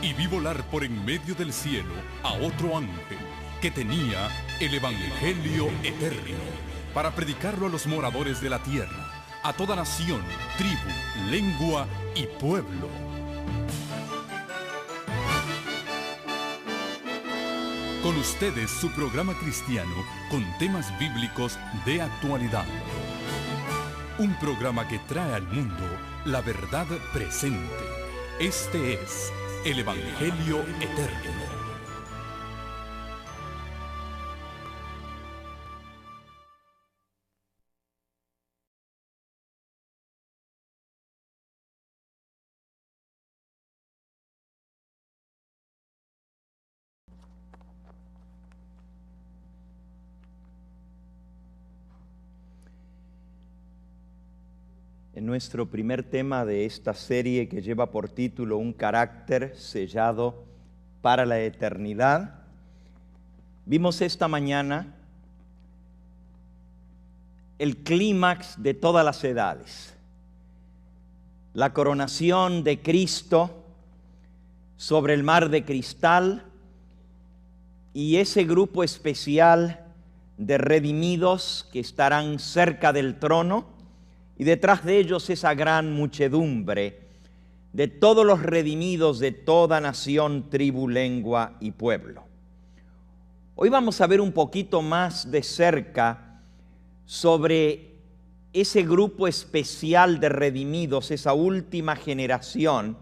Y vi volar por en medio del cielo a otro ángel que tenía el Evangelio eterno para predicarlo a los moradores de la tierra, a toda nación, tribu, lengua y pueblo. Con ustedes su programa cristiano con temas bíblicos de actualidad. Un programa que trae al mundo la verdad presente. Este es el Evangelio eterno. En nuestro primer tema de esta serie que lleva por título Un carácter sellado para la eternidad, vimos esta mañana el clímax de todas las edades, la coronación de Cristo sobre el mar de cristal y ese grupo especial de redimidos que estarán cerca del trono, y detrás de ellos esa gran muchedumbre de todos los redimidos de toda nación, tribu, lengua y pueblo. Hoy vamos a ver un poquito más de cerca sobre ese grupo especial de redimidos, esa última generación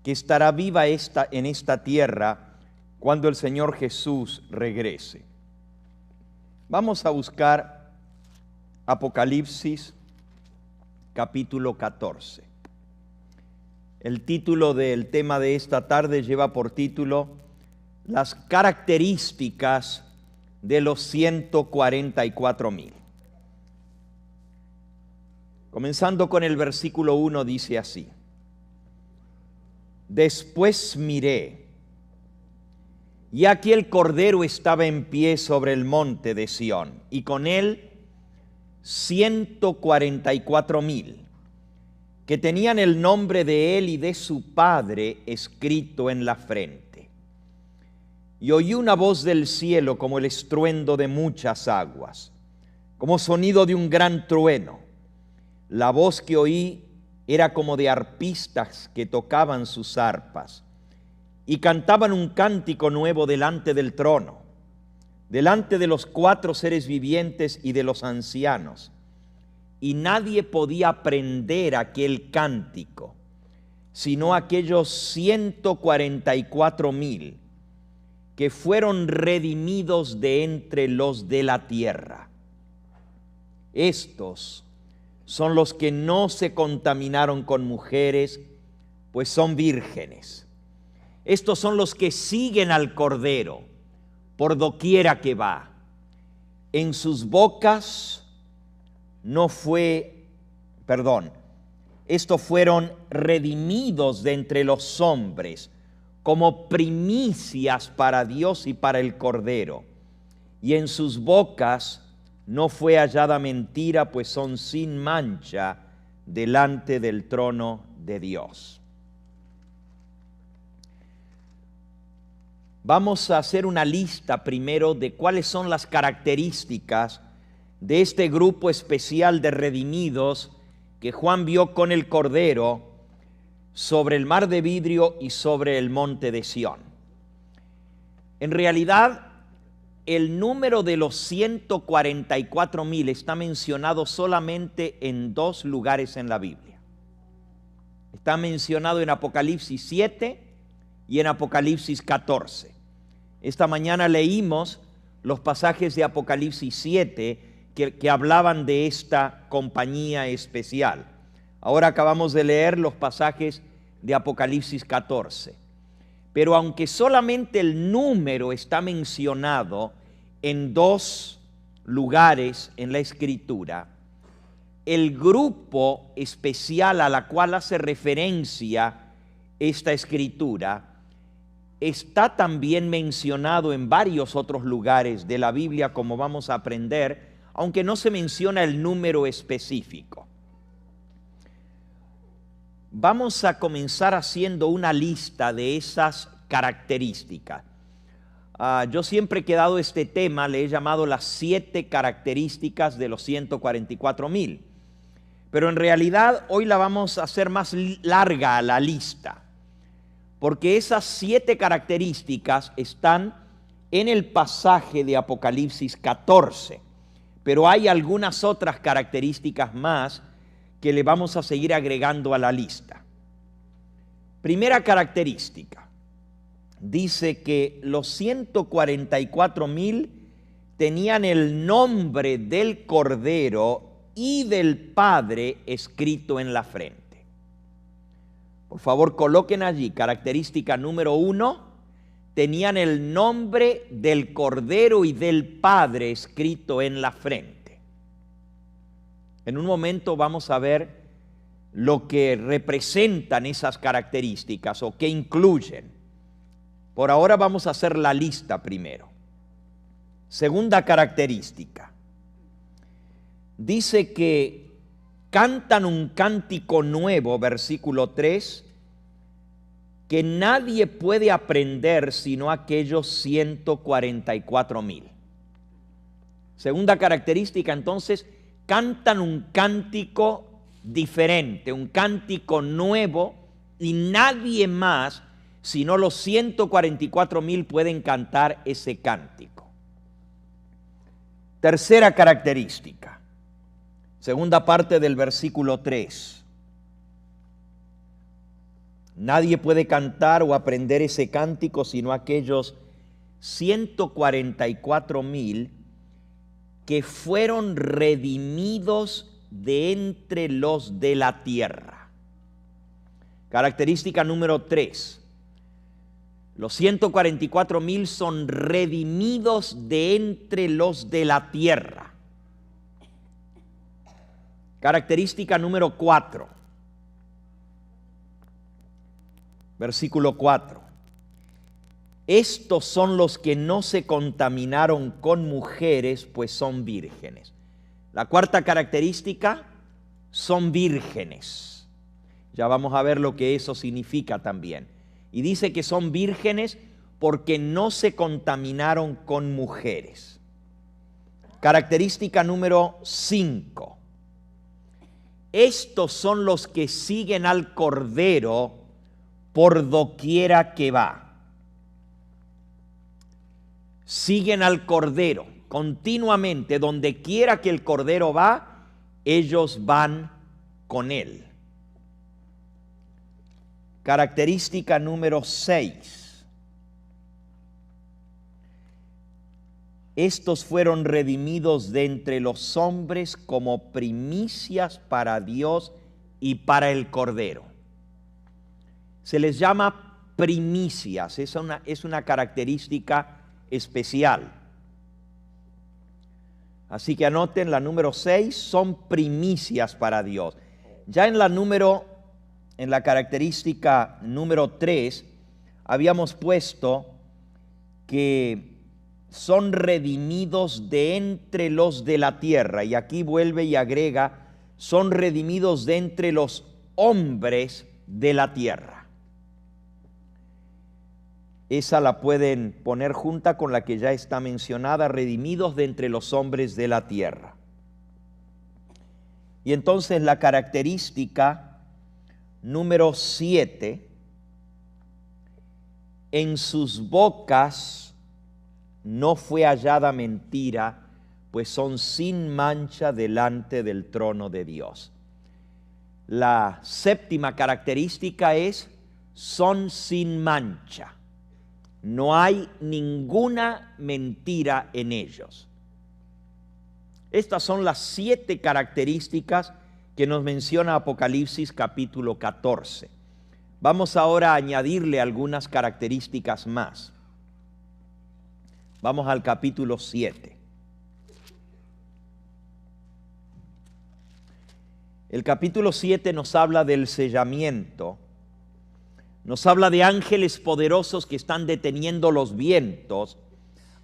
que estará viva en esta tierra cuando el Señor Jesús regrese. Vamos a buscar Apocalipsis capítulo 14. El título del tema de esta tarde lleva por título Las características de los 144,000. Comenzando con el versículo 1 dice así: Después miré, y aquí el Cordero estaba en pie sobre el monte de Sión, y con él 144,000, que tenían el nombre de él y de su Padre escrito en la frente. Y oí una voz del cielo como el estruendo de muchas aguas, como sonido de un gran trueno. La voz que oí era como de arpistas que tocaban sus arpas y cantaban un cántico nuevo delante del trono, delante de los 4 seres vivientes y de los ancianos, y nadie podía aprender aquel cántico, sino aquellos 144,000 que fueron redimidos de entre los de la tierra. Estos son los que no se contaminaron con mujeres, pues son vírgenes. Estos son los que siguen al Cordero por doquiera que va. En sus bocas estos fueron redimidos de entre los hombres como primicias para Dios y para el Cordero. Y en sus bocas no fue hallada mentira, pues son sin mancha delante del trono de Dios. Vamos a hacer una lista primero de cuáles son las características de este grupo especial de redimidos que Juan vio con el Cordero sobre el mar de vidrio y sobre el monte de Sión. En realidad, el número de los 144,000 está mencionado solamente en 2 lugares en la Biblia. Está mencionado en Apocalipsis 7 y en Apocalipsis 14. Esta mañana leímos los pasajes de Apocalipsis 7 que hablaban de esta compañía especial. Ahora acabamos de leer los pasajes de Apocalipsis 14. Pero aunque solamente el número está mencionado en 2 lugares en la Escritura, el grupo especial a la cual hace referencia esta Escritura está también mencionado en varios otros lugares de la Biblia, como vamos a aprender, aunque no se menciona el número específico. Vamos a comenzar haciendo una lista de esas características. Yo siempre que he dado este tema le he llamado las 7 características de los 144,000. Pero en realidad hoy la vamos a hacer más larga a la lista, porque esas 7 características están en el pasaje de Apocalipsis 14, pero hay algunas otras características más que le vamos a seguir agregando a la lista. Primera característica, dice que los 144,000 tenían el nombre del Cordero y del Padre escrito en la frente. Por favor, coloquen allí, característica número 1, tenían el nombre del Cordero y del Padre escrito en la frente. En un momento vamos a ver lo que representan esas características o qué incluyen. Por ahora vamos a hacer la lista primero. Segunda característica. Dice que cantan un cántico nuevo, versículo 3, que nadie puede aprender sino aquellos 144,000. Segunda característica, entonces, cantan un cántico diferente, un cántico nuevo, y nadie más sino los 144,000 pueden cantar ese cántico. Tercera característica, segunda parte del versículo 3. Nadie puede cantar o aprender ese cántico sino aquellos 144,000 que fueron redimidos de entre los de la tierra. Característica número 3. Los 144,000 son redimidos de entre los de la tierra. Característica número 4. Versículo 4. Estos son los que no se contaminaron con mujeres, pues son vírgenes. La cuarta característica, son vírgenes. Ya vamos a ver lo que eso significa también. Y dice que son vírgenes porque no se contaminaron con mujeres. Característica número 5. Estos son los que siguen al Cordero por doquiera que va. Siguen al Cordero continuamente, donde quiera que el Cordero va, ellos van con él. Característica número 6. Estos fueron redimidos de entre los hombres como primicias para Dios y para el Cordero. Se les llama primicias, es una característica especial. Así que anoten la número 6, son primicias para Dios. Ya en la característica número 3, habíamos puesto que son redimidos de entre los de la tierra, y aquí vuelve y agrega, son redimidos de entre los hombres de la tierra. Esa la pueden poner junta con la que ya está mencionada, redimidos de entre los hombres de la tierra. Y entonces la característica número 7, en sus bocas no fue hallada mentira, pues son sin mancha delante del trono de Dios. La séptima característica es, son sin mancha. No hay ninguna mentira en ellos. Estas son las 7 características que nos menciona Apocalipsis capítulo 14. Vamos ahora a añadirle algunas características más. Vamos al capítulo 7. El capítulo 7 nos habla del sellamiento. Nos habla de ángeles poderosos que están deteniendo los vientos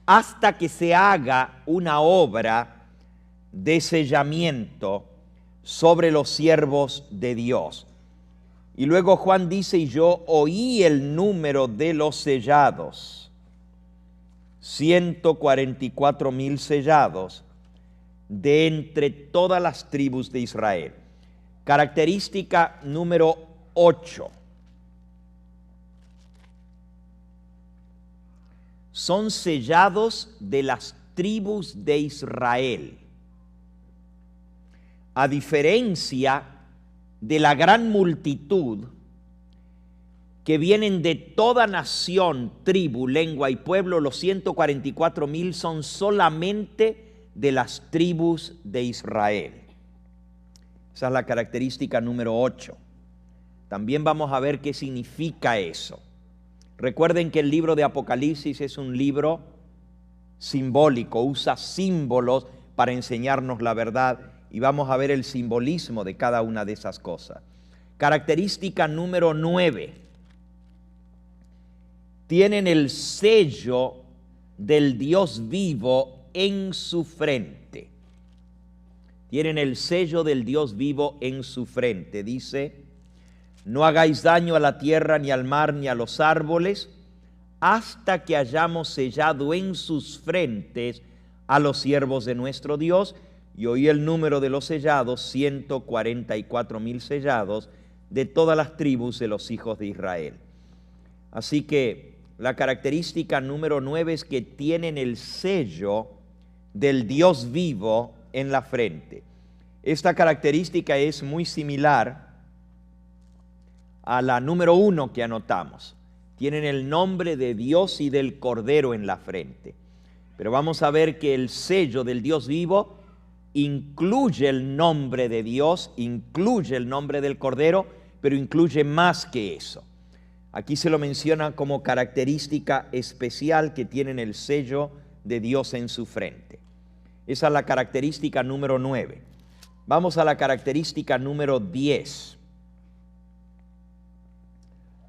hasta que se haga una obra de sellamiento sobre los siervos de Dios. Y luego Juan dice, y yo oí el número de los sellados, 144,000 sellados, de entre todas las tribus de Israel. Característica número 8. Son sellados de las tribus de Israel. A diferencia de la gran multitud que vienen de toda nación, tribu, lengua y pueblo, los 144,000 son solamente de las tribus de Israel. Esa es la característica número 8. También vamos a ver qué significa eso. Recuerden que el libro de Apocalipsis es un libro simbólico, usa símbolos para enseñarnos la verdad, y vamos a ver el simbolismo de cada una de esas cosas. Característica número 9. Tienen el sello del Dios vivo en su frente. Tienen el sello del Dios vivo en su frente. Dice, no hagáis daño a la tierra, ni al mar, ni a los árboles, hasta que hayamos sellado en sus frentes a los siervos de nuestro Dios. Y oí el número de los sellados, 144,000 sellados, de todas las tribus de los hijos de Israel. Así que la característica número 9 es que tienen el sello del Dios vivo en la frente. Esta característica es muy similar a la número 1 que anotamos. Tienen el nombre de Dios y del Cordero en la frente. Pero vamos a ver que el sello del Dios vivo incluye el nombre de Dios, incluye el nombre del Cordero, pero incluye más que eso. Aquí se lo menciona como característica especial que tienen el sello de Dios en su frente. Esa es la característica número 9. Vamos a la característica número 10.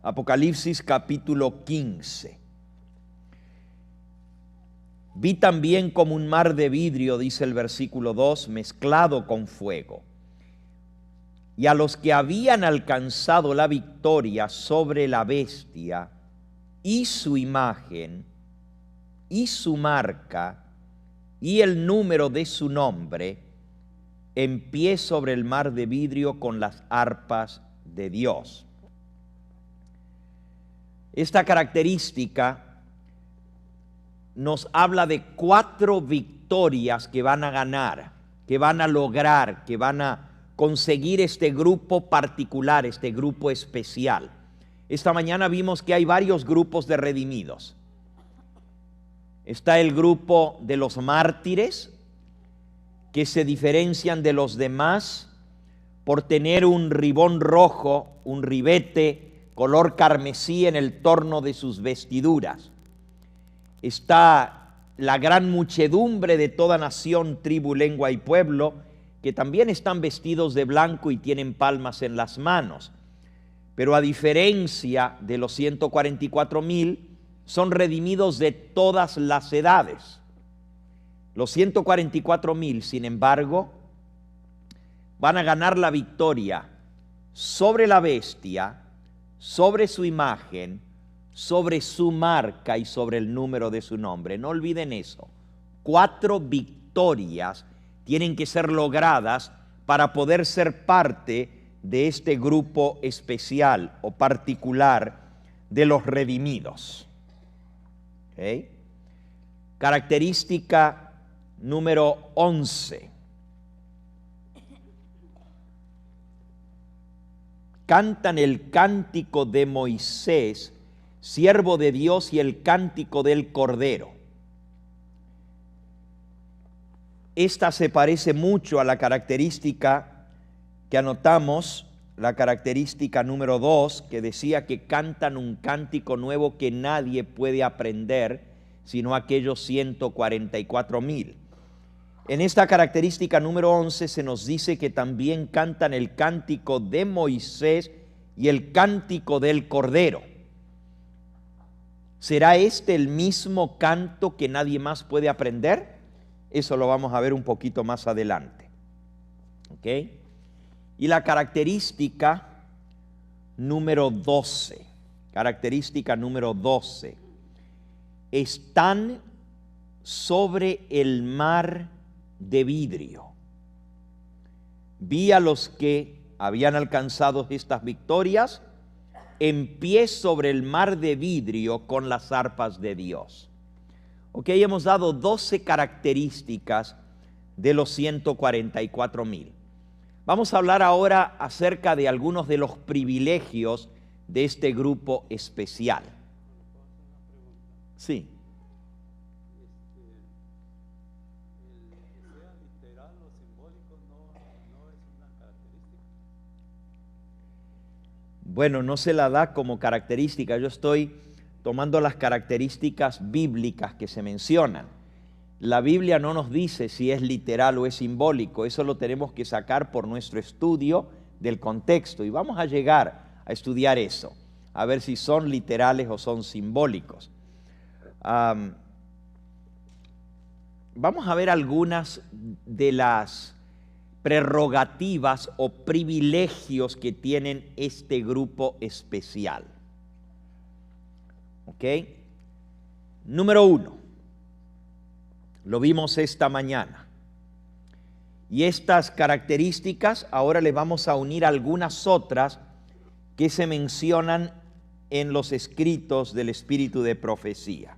Apocalipsis capítulo 15. Vi también como un mar de vidrio, dice el versículo 2, mezclado con fuego. Y a los que habían alcanzado la victoria sobre la bestia y su imagen y su marca y el número de su nombre, en pie sobre el mar de vidrio con las arpas de Dios. Esta característica nos habla de 4 victorias que van a ganar, que van a lograr, que van a conseguir este grupo particular, este grupo especial. Esta mañana vimos que hay varios grupos de redimidos. Está el grupo de los mártires, que se diferencian de los demás por tener un ribón rojo, un ribete color carmesí en el torno de sus vestiduras. Está la gran muchedumbre de toda nación, tribu, lengua y pueblo, que también están vestidos de blanco y tienen palmas en las manos. Pero a diferencia de los 144,000, son redimidos de todas las edades. Los 144,000, sin embargo, van a ganar la victoria sobre la bestia, sobre su imagen, sobre su marca y sobre el número de su nombre. No olviden eso. 4 victorias tienen que ser logradas para poder ser parte de este grupo especial o particular de los redimidos. ¿Okay? Característica número 11. Cantan el cántico de Moisés, siervo de Dios, y el cántico del Cordero. Esta se parece mucho a la característica que anotamos, la característica número 2, que decía que cantan un cántico nuevo que nadie puede aprender, sino aquellos 144,000. En esta característica número 11 se nos dice que también cantan el cántico de Moisés y el cántico del Cordero. ¿Será este el mismo canto que nadie más puede aprender? Eso lo vamos a ver un poquito más adelante. ¿Ok? Y la característica número 12. Característica número 12. Están sobre el mar de vidrio. Vi a los que habían alcanzado estas victorias en pie sobre el mar de vidrio con las arpas de Dios. Ok, hemos dado 12 características de los 144,000. Vamos a hablar ahora acerca de algunos de los privilegios de este grupo especial. Sí. ¿Sea literal o simbólico no es una característica? Bueno, no se la da como característica. Yo estoy tomando las características bíblicas que se mencionan. La Biblia no nos dice si es literal o es simbólico. Eso lo tenemos que sacar por nuestro estudio del contexto. Y vamos a llegar a estudiar eso, a ver si son literales o son simbólicos. Vamos a ver algunas de las prerrogativas o privilegios que tienen este grupo especial. ¿Ok? Número 1. Lo vimos esta mañana. Y estas características ahora le vamos a unir algunas otras que se mencionan en los escritos del espíritu de profecía.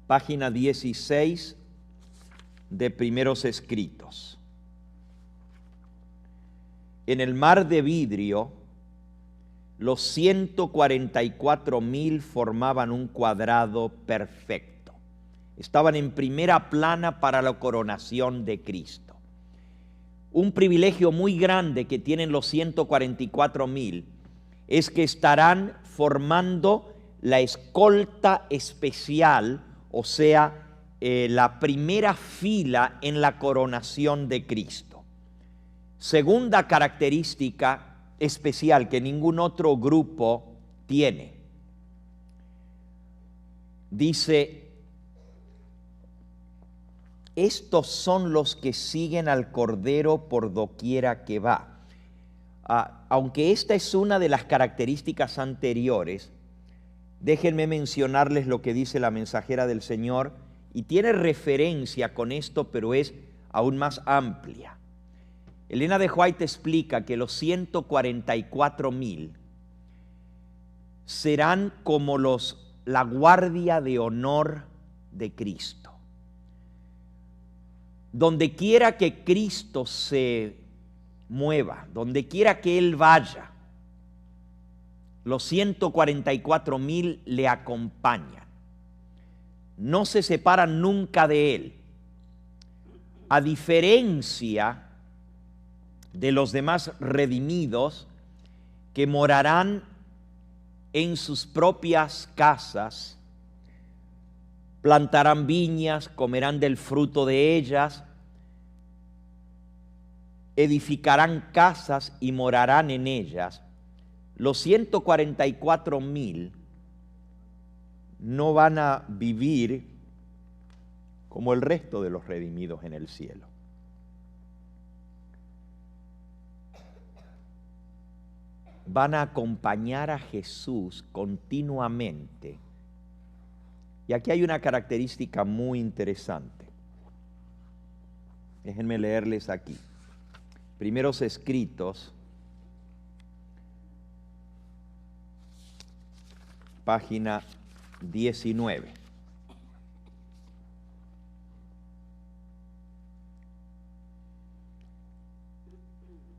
Página 16 de Primeros Escritos. En el mar de vidrio, los 144,000 formaban un cuadrado perfecto. Estaban en primera plana para la coronación de Cristo. Un privilegio muy grande que tienen los 144,000 es que estarán formando la escolta especial, o sea, la primera fila en la coronación de Cristo. Segunda característica especial que ningún otro grupo tiene. Dice, estos son los que siguen al Cordero por doquiera que va. Aunque esta es una de las características anteriores, déjenme mencionarles lo que dice la mensajera del Señor, y tiene referencia con esto, pero es aún más amplia. Elena de White explica que los 144,000 serán como la guardia de honor de Cristo. Donde quiera que Cristo se mueva, donde quiera que Él vaya, los 144,000 le acompañan. No se separan nunca de Él. A diferencia de los demás redimidos que morarán en sus propias casas, plantarán viñas, comerán del fruto de ellas, edificarán casas y morarán en ellas. Los 144,000 no van a vivir como el resto de los redimidos en el cielo. Van a acompañar a Jesús continuamente. Y aquí hay una característica muy interesante. Déjenme leerles aquí. Primeros Escritos, página 19.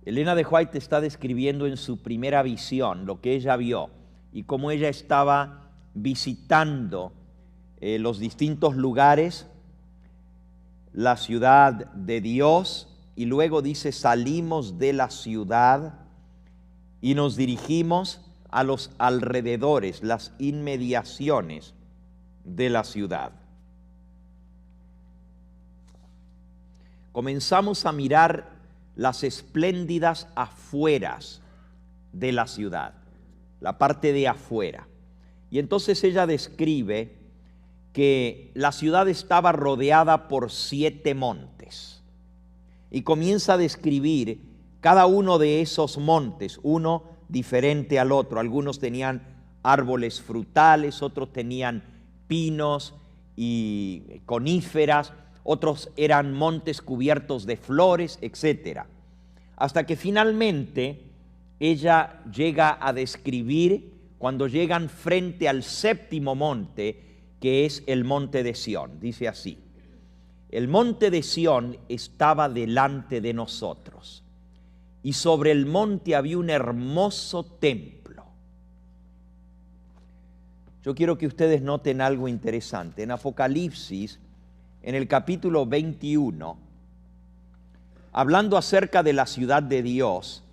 Elena de White está describiendo en su primera visión lo que ella vio y cómo ella estaba visitando los distintos lugares, la ciudad de Dios, y luego dice, salimos de la ciudad y nos dirigimos a los alrededores, las inmediaciones de la ciudad. Comenzamos a mirar las espléndidas afueras de la ciudad, la parte de afuera. Y entonces ella describe que la ciudad estaba rodeada por 7 montes. y comienza a describir cada uno de esos montes, uno diferente al otro. Algunos tenían árboles frutales, otros tenían pinos y coníferas, otros eran montes cubiertos de flores, etc. Hasta que finalmente ella llega a describir cuando llegan frente al séptimo monte, que es el monte de Sión. Dice así: el monte de Sión estaba delante de nosotros, y sobre el monte había un hermoso templo. Yo quiero que ustedes noten algo interesante. En Apocalipsis, en el capítulo 21, hablando acerca de la ciudad de Dios,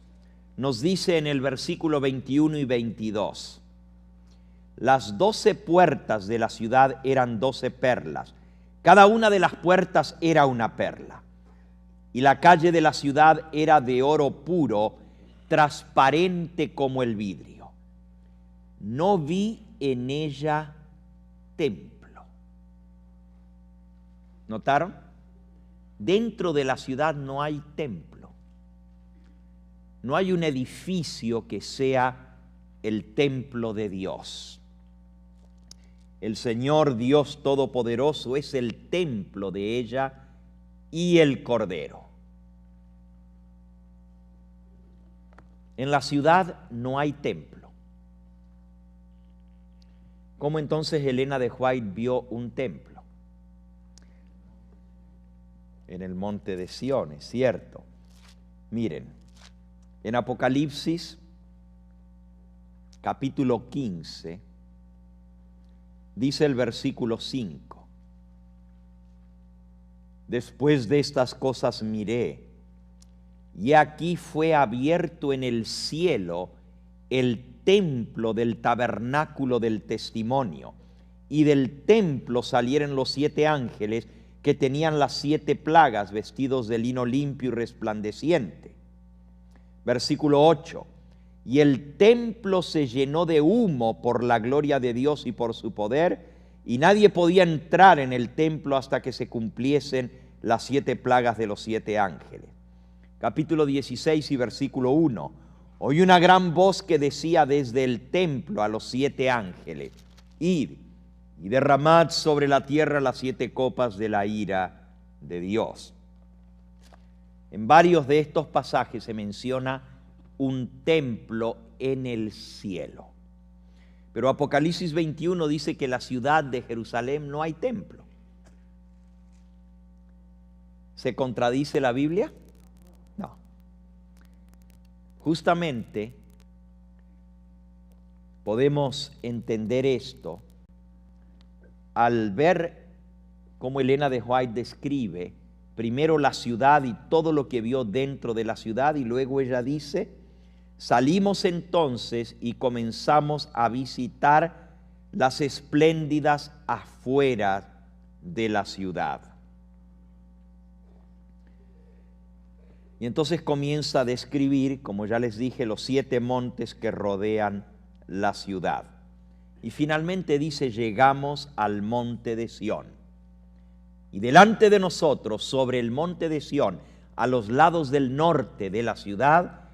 nos dice en el versículo 21 y 22, las 12 puertas de la ciudad eran 12 perlas, cada una de las puertas era una perla, y la calle de la ciudad era de oro puro, transparente como el vidrio. No vi en ella templo. ¿Notaron? Dentro de la ciudad no hay templo. No hay un edificio que sea el templo de Dios. El Señor Dios Todopoderoso es el templo de ella y el Cordero. En la ciudad no hay templo. ¿Cómo entonces Elena de White vio un templo? En el monte de Sión, es cierto. Miren, en Apocalipsis, capítulo 15, dice el versículo 5. Después de estas cosas miré, y aquí fue abierto en el cielo el templo del tabernáculo del testimonio, y del templo salieron los 7 ángeles que tenían las 7 plagas, vestidos de lino limpio y resplandeciente. Versículo 8. Y el templo se llenó de humo por la gloria de Dios y por su poder, y nadie podía entrar en el templo hasta que se cumpliesen las 7 plagas de los 7 ángeles. Capítulo 16 y versículo 1. Oí una gran voz que decía desde el templo a los 7 ángeles: id y derramad sobre la tierra las 7 copas de la ira de Dios. En varios de estos pasajes se menciona un templo en el cielo. Pero Apocalipsis 21 dice que en la ciudad de Jerusalén no hay templo. ¿Se contradice la Biblia? No. Justamente podemos entender esto al ver cómo Elena de White describe primero la ciudad y todo lo que vio dentro de la ciudad, y luego ella dice: salimos entonces y comenzamos a visitar las espléndidas afueras de la ciudad. Y entonces comienza a describir, como ya les dije, los 7 montes que rodean la ciudad. Y finalmente dice: llegamos al monte de Sión. Y delante de nosotros, sobre el monte de Sión, a los lados del norte de la ciudad,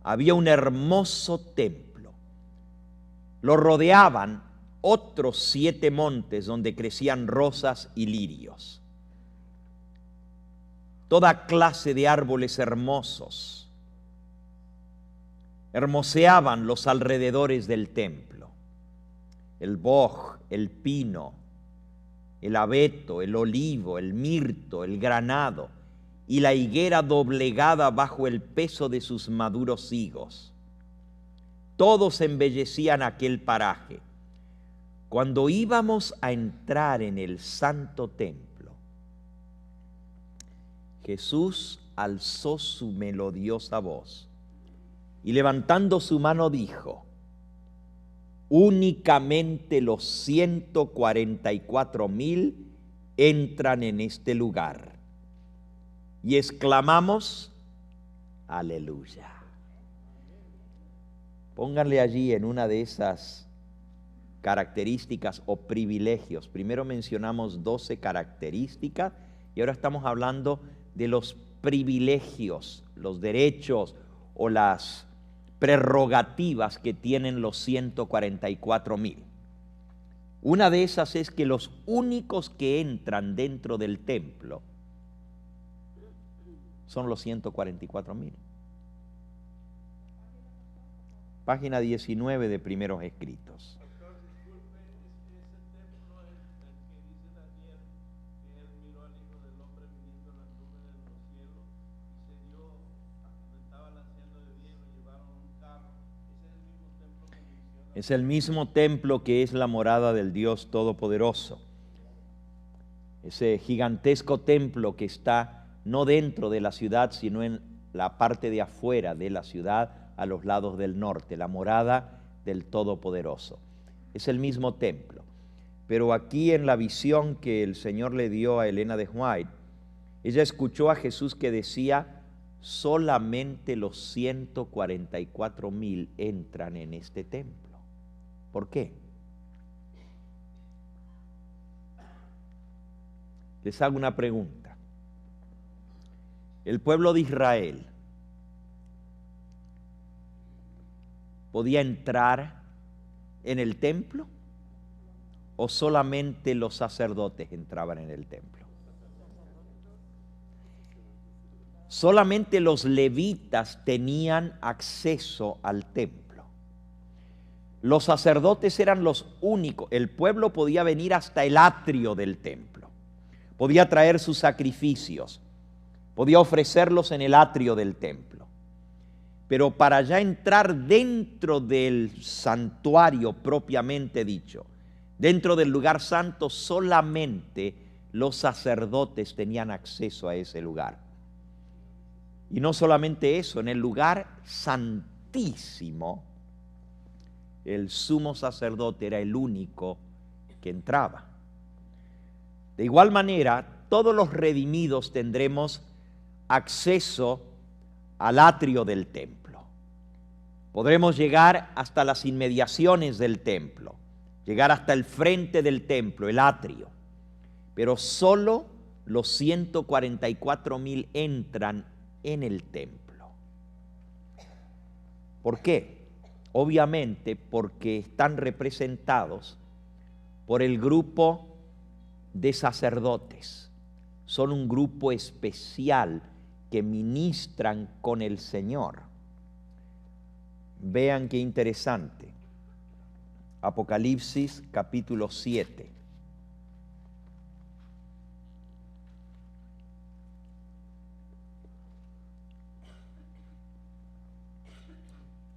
había un hermoso templo. Lo rodeaban otros 7 montes donde crecían rosas y lirios. Toda clase de árboles hermosos hermoseaban los alrededores del templo. El boj, el pino, el abeto, el olivo, el mirto, el granado y la higuera doblegada bajo el peso de sus maduros higos. Todos embellecían aquel paraje. Cuando íbamos a entrar en el santo templo, Jesús alzó su melodiosa voz y levantando su mano dijo: únicamente los 144,000 entran en este lugar. Y exclamamos: aleluya. Pónganle allí en una de esas características o privilegios. Primero mencionamos 12 características y ahora estamos hablando de los privilegios, los derechos o las prerrogativas que tienen los 144,000. Una de esas es que los únicos que entran dentro del templo son los 144,000. Página 19 de Primeros Escritos. Pastor, disculpe, ese templo es el que dice Daniel, que él miró al Hijo del Hombre viniendo en las nubes de los cielos y se dio, cuando estaba lanceando de día, lo llevaron a un carro. Ese es el mismo templo que menciona. Es el mismo templo que es la morada del Dios Todopoderoso. Ese gigantesco templo que está no dentro de la ciudad, sino en la parte de afuera de la ciudad, a los lados del norte, la morada del Todopoderoso. Es el mismo templo. Pero aquí en la visión que el Señor le dio a Elena de White, ella escuchó a Jesús que decía: solamente los 144,000 entran en este templo. ¿Por qué? Les hago una pregunta. El pueblo de Israel ¿podía entrar en el templo o solamente los sacerdotes entraban en el templo? Solamente los levitas tenían acceso al templo. Los sacerdotes eran los únicos. El pueblo podía venir hasta el atrio del templo. Podía traer sus sacrificios. Podía ofrecerlos en el atrio del templo. Pero para ya entrar dentro del santuario propiamente dicho, dentro del lugar santo, solamente los sacerdotes tenían acceso a ese lugar. Y no solamente eso, en el lugar santísimo, el sumo sacerdote era el único que entraba. De igual manera, todos los redimidos tendremos acceso al atrio del templo. Podremos llegar hasta las inmediaciones del templo, llegar hasta el frente del templo, el atrio, pero solo los 144,000 entran en el templo. ¿Por qué? Obviamente porque están representados por el grupo de sacerdotes. Son un grupo especial que ministran con el Señor. Vean qué interesante. Apocalipsis capítulo 7.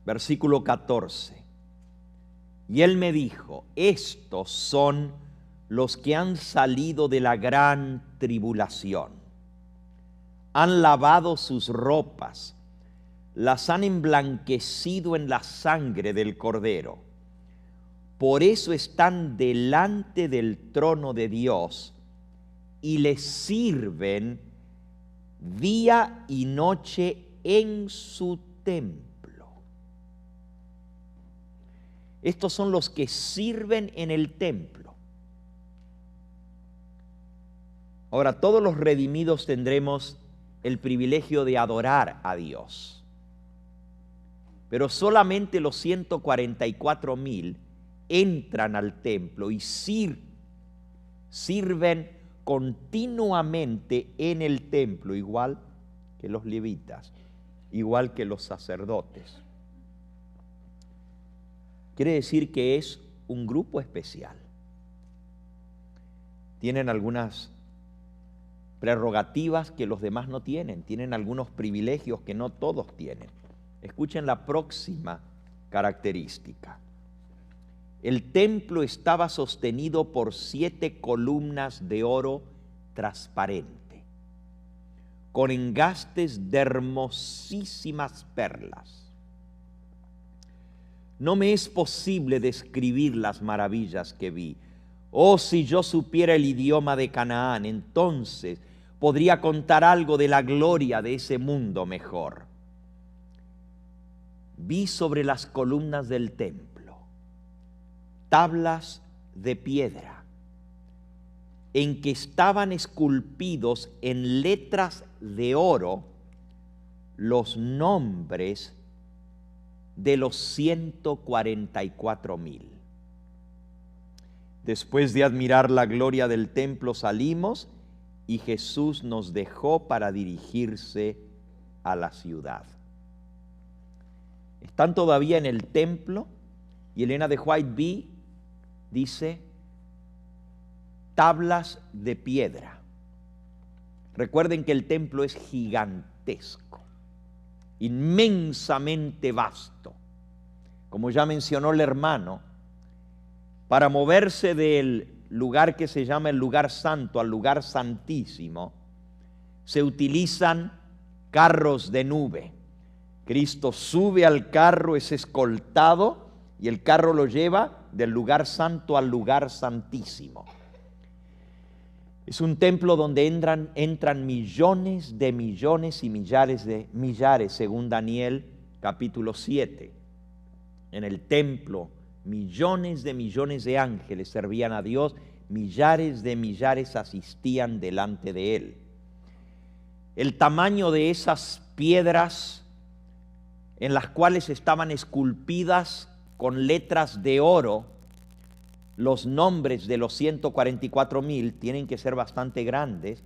Versículo 14. Y él me dijo: estos son los que han salido de la gran tribulación. Han lavado sus ropas, las han emblanquecido en la sangre del Cordero. Por eso están delante del trono de Dios y le sirven día y noche en su templo. Estos son los que sirven en el templo. Ahora, todos los redimidos tendremos el privilegio de adorar a Dios. Pero solamente los 144,000 entran al templo y sirven continuamente en el templo, igual que los levitas, igual que los sacerdotes. Quiere decir que es un grupo especial. Tienen algunas prerrogativas que los demás no tienen, tienen algunos privilegios que no todos tienen. Escuchen la próxima característica. El templo estaba sostenido por 7 columnas de oro transparente, con engastes de hermosísimas perlas. No me es posible describir las maravillas que vi. Oh, si yo supiera el idioma de Canaán, entonces podría contar algo de la gloria de ese mundo mejor. Vi sobre las columnas del templo tablas de piedra en que estaban esculpidos en letras de oro los nombres de los 144,000. Después de admirar la gloria del templo salimos y Jesús nos dejó para dirigirse a la ciudad. Están todavía en el templo y Elena de White dice tablas de piedra. Recuerden que el templo es gigantesco, inmensamente vasto. Como ya mencionó el hermano, para moverse del lugar que se llama el lugar santo al lugar santísimo, se utilizan carros de nube. Cristo sube al carro, es escoltado y el carro lo lleva del lugar santo al lugar santísimo. Es un templo donde entran millones de millones y millares de millares, según Daniel capítulo 7. En el templo, millones de ángeles servían a Dios, millares de millares asistían delante de Él. El tamaño de esas piedras en las cuales estaban esculpidas con letras de oro los nombres de los 144,000 tienen que ser bastante grandes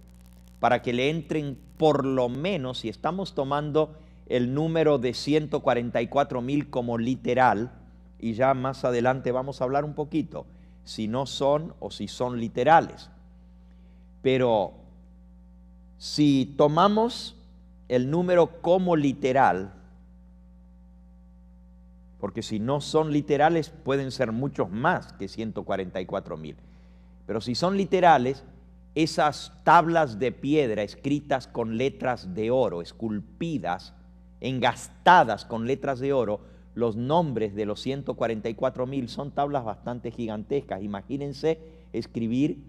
para que le entren por lo menos, si estamos tomando el número de 144,000 como literal, y ya más adelante vamos a hablar un poquito si no son o si son literales. Pero si tomamos el número como literal, porque si no son literales pueden ser muchos más que 144,000. Pero si son literales, esas tablas de piedra escritas con letras de oro, esculpidas, engastadas con letras de oro, los nombres de los 144,000 son tablas bastante gigantescas. Imagínense escribir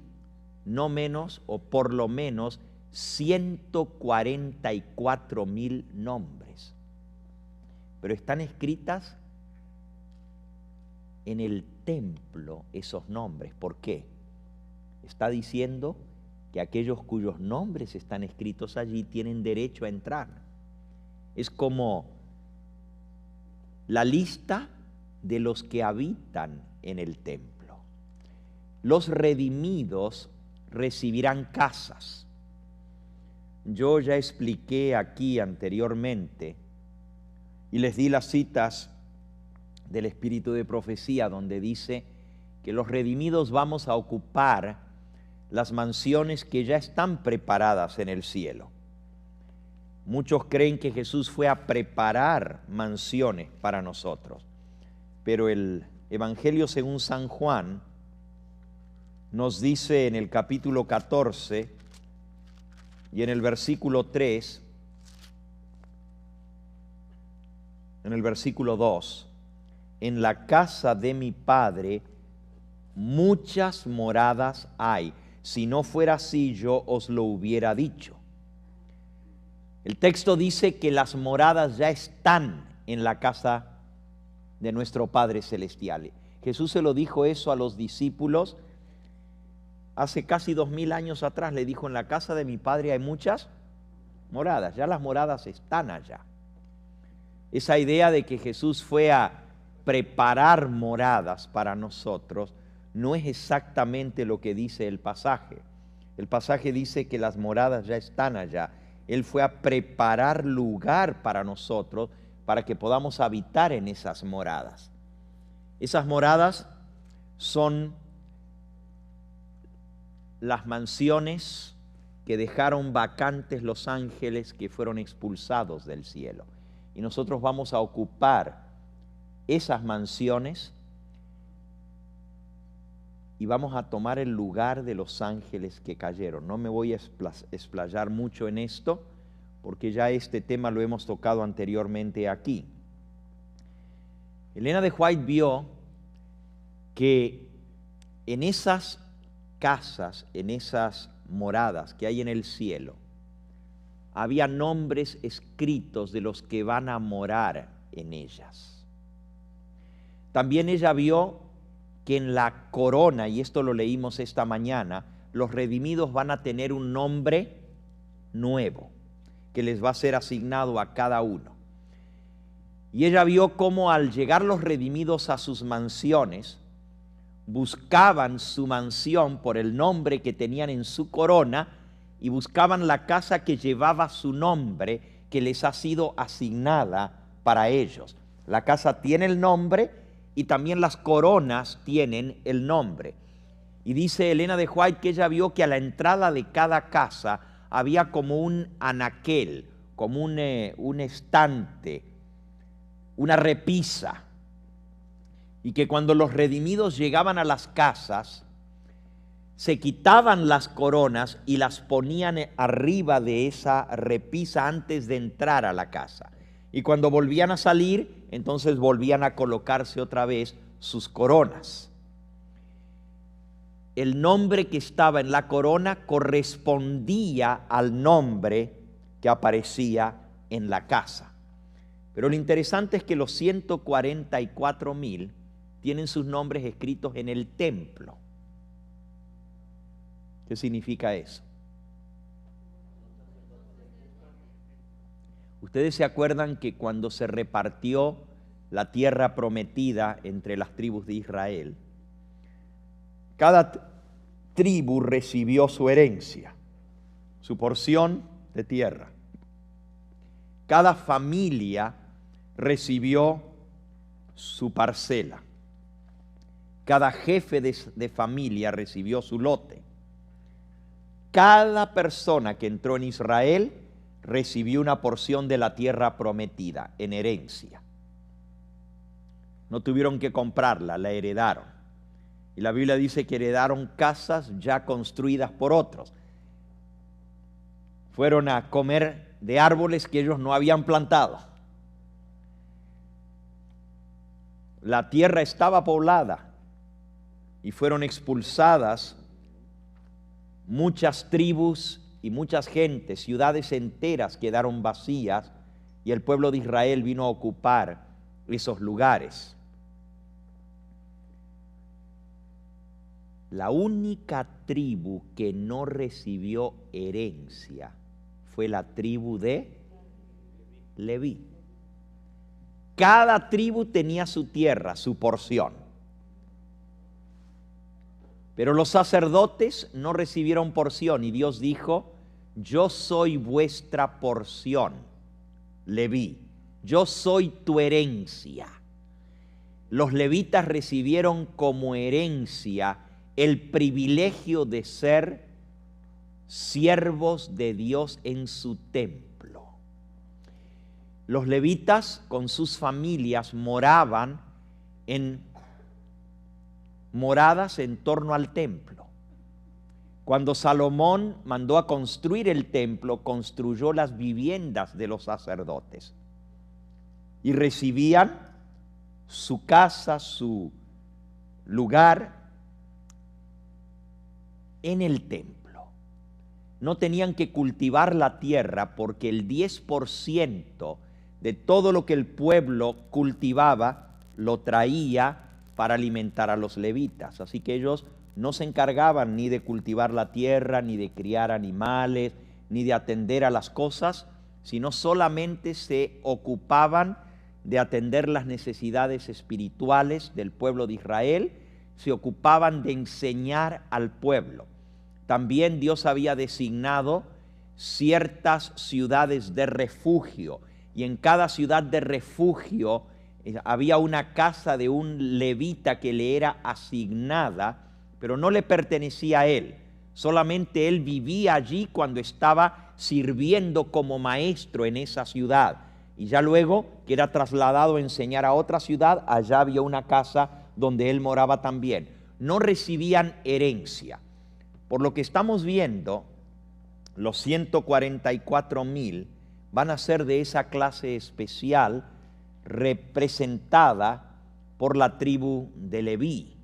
no menos o por lo menos 144,000 nombres. Pero están escritas en el templo esos nombres. ¿Por qué? Está diciendo que aquellos cuyos nombres están escritos allí tienen derecho a entrar. Es como la lista de los que habitan en el templo. Los redimidos recibirán casas. Yo ya expliqué aquí anteriormente y les di las citas del Espíritu de Profecía, donde dice que los redimidos vamos a ocupar las mansiones que ya están preparadas en el cielo. Muchos creen que Jesús fue a preparar mansiones para nosotros, pero el Evangelio según San Juan nos dice en el capítulo 14 y en el versículo 3, en el versículo 2, en la casa de mi Padre muchas moradas hay. Si no fuera así, yo os lo hubiera dicho. El texto dice que las moradas ya están en la casa de nuestro Padre Celestial. Jesús se lo dijo eso a los discípulos hace casi 2000 años atrás. Le dijo, en la casa de mi Padre hay muchas moradas. Ya las moradas están allá. Esa idea de que Jesús fue a preparar moradas para nosotros no es exactamente lo que dice el pasaje. El pasaje dice que las moradas ya están allá. Él fue a preparar lugar para nosotros para que podamos habitar en esas moradas. Esas moradas son las mansiones que dejaron vacantes los ángeles que fueron expulsados del cielo. Y nosotros vamos a ocupar esas mansiones y vamos a tomar el lugar de los ángeles que cayeron. No me voy a explayar mucho en esto, porque ya este tema lo hemos tocado anteriormente aquí. Elena de White vio que en esas casas, en esas moradas que hay en el cielo, había nombres escritos de los que van a morar en ellas. También ella vio que en la corona, y esto lo leímos esta mañana, los redimidos van a tener un nombre nuevo. que les va a ser asignado a cada uno. Y ella vio cómo al llegar los redimidos a sus mansiones, buscaban su mansión por el nombre que tenían en su corona y buscaban la casa que llevaba su nombre, que les ha sido asignada para ellos. La casa tiene el nombre y también las coronas tienen el nombre. Y dice Elena de White que ella vio que a la entrada de cada casa había como un anaquel, como un estante, una repisa, y que cuando los redimidos llegaban a las casas, se quitaban las coronas y las ponían arriba de esa repisa antes de entrar a la casa. Y cuando volvían a salir, entonces volvían a colocarse otra vez sus coronas. El nombre que estaba en la corona correspondía al nombre que aparecía en la casa. Pero lo interesante es que los 144,000 tienen sus nombres escritos en el templo. ¿Qué significa eso? Ustedes se acuerdan que cuando se repartió la tierra prometida entre las tribus de Israel, cada tribu recibió su herencia, su porción de tierra. Cada familia recibió su parcela. Cada jefe de familia recibió su lote. Cada persona que entró en Israel recibió una porción de la tierra prometida en herencia. No tuvieron que comprarla, la heredaron. Y la Biblia dice que heredaron casas ya construidas por otros. Fueron a comer de árboles que ellos no habían plantado. La tierra estaba poblada y fueron expulsadas muchas tribus y muchas gentes, ciudades enteras quedaron vacías y el pueblo de Israel vino a ocupar esos lugares. La única tribu que no recibió herencia fue la tribu de Leví. Cada tribu tenía su tierra, su porción. Pero los sacerdotes no recibieron porción y Dios dijo: yo soy vuestra porción, Leví, yo soy tu herencia. Los levitas recibieron como herencia el privilegio de ser siervos de Dios en su templo. Los levitas con sus familias moraban en moradas en torno al templo. Cuando Salomón mandó a construir el templo, construyó las viviendas de los sacerdotes y recibían su casa, su lugar en el templo. No tenían que cultivar la tierra porque el 10% de todo lo que el pueblo cultivaba lo traía para alimentar a los levitas. Así que ellos no se encargaban ni de cultivar la tierra, ni de criar animales, ni de atender a las cosas, sino solamente se ocupaban de atender las necesidades espirituales del pueblo de Israel, se ocupaban de enseñar al pueblo. También Dios había designado ciertas ciudades de refugio, y en cada ciudad de refugio había una casa de un levita que le era asignada, pero no le pertenecía a él. Solamente él vivía allí cuando estaba sirviendo como maestro en esa ciudad. Y ya luego que era trasladado a enseñar a otra ciudad, allá había una casa donde él moraba también. No recibían herencia. Por lo que estamos viendo, los 144,000 van a ser de esa clase especial representada por la tribu de Leví.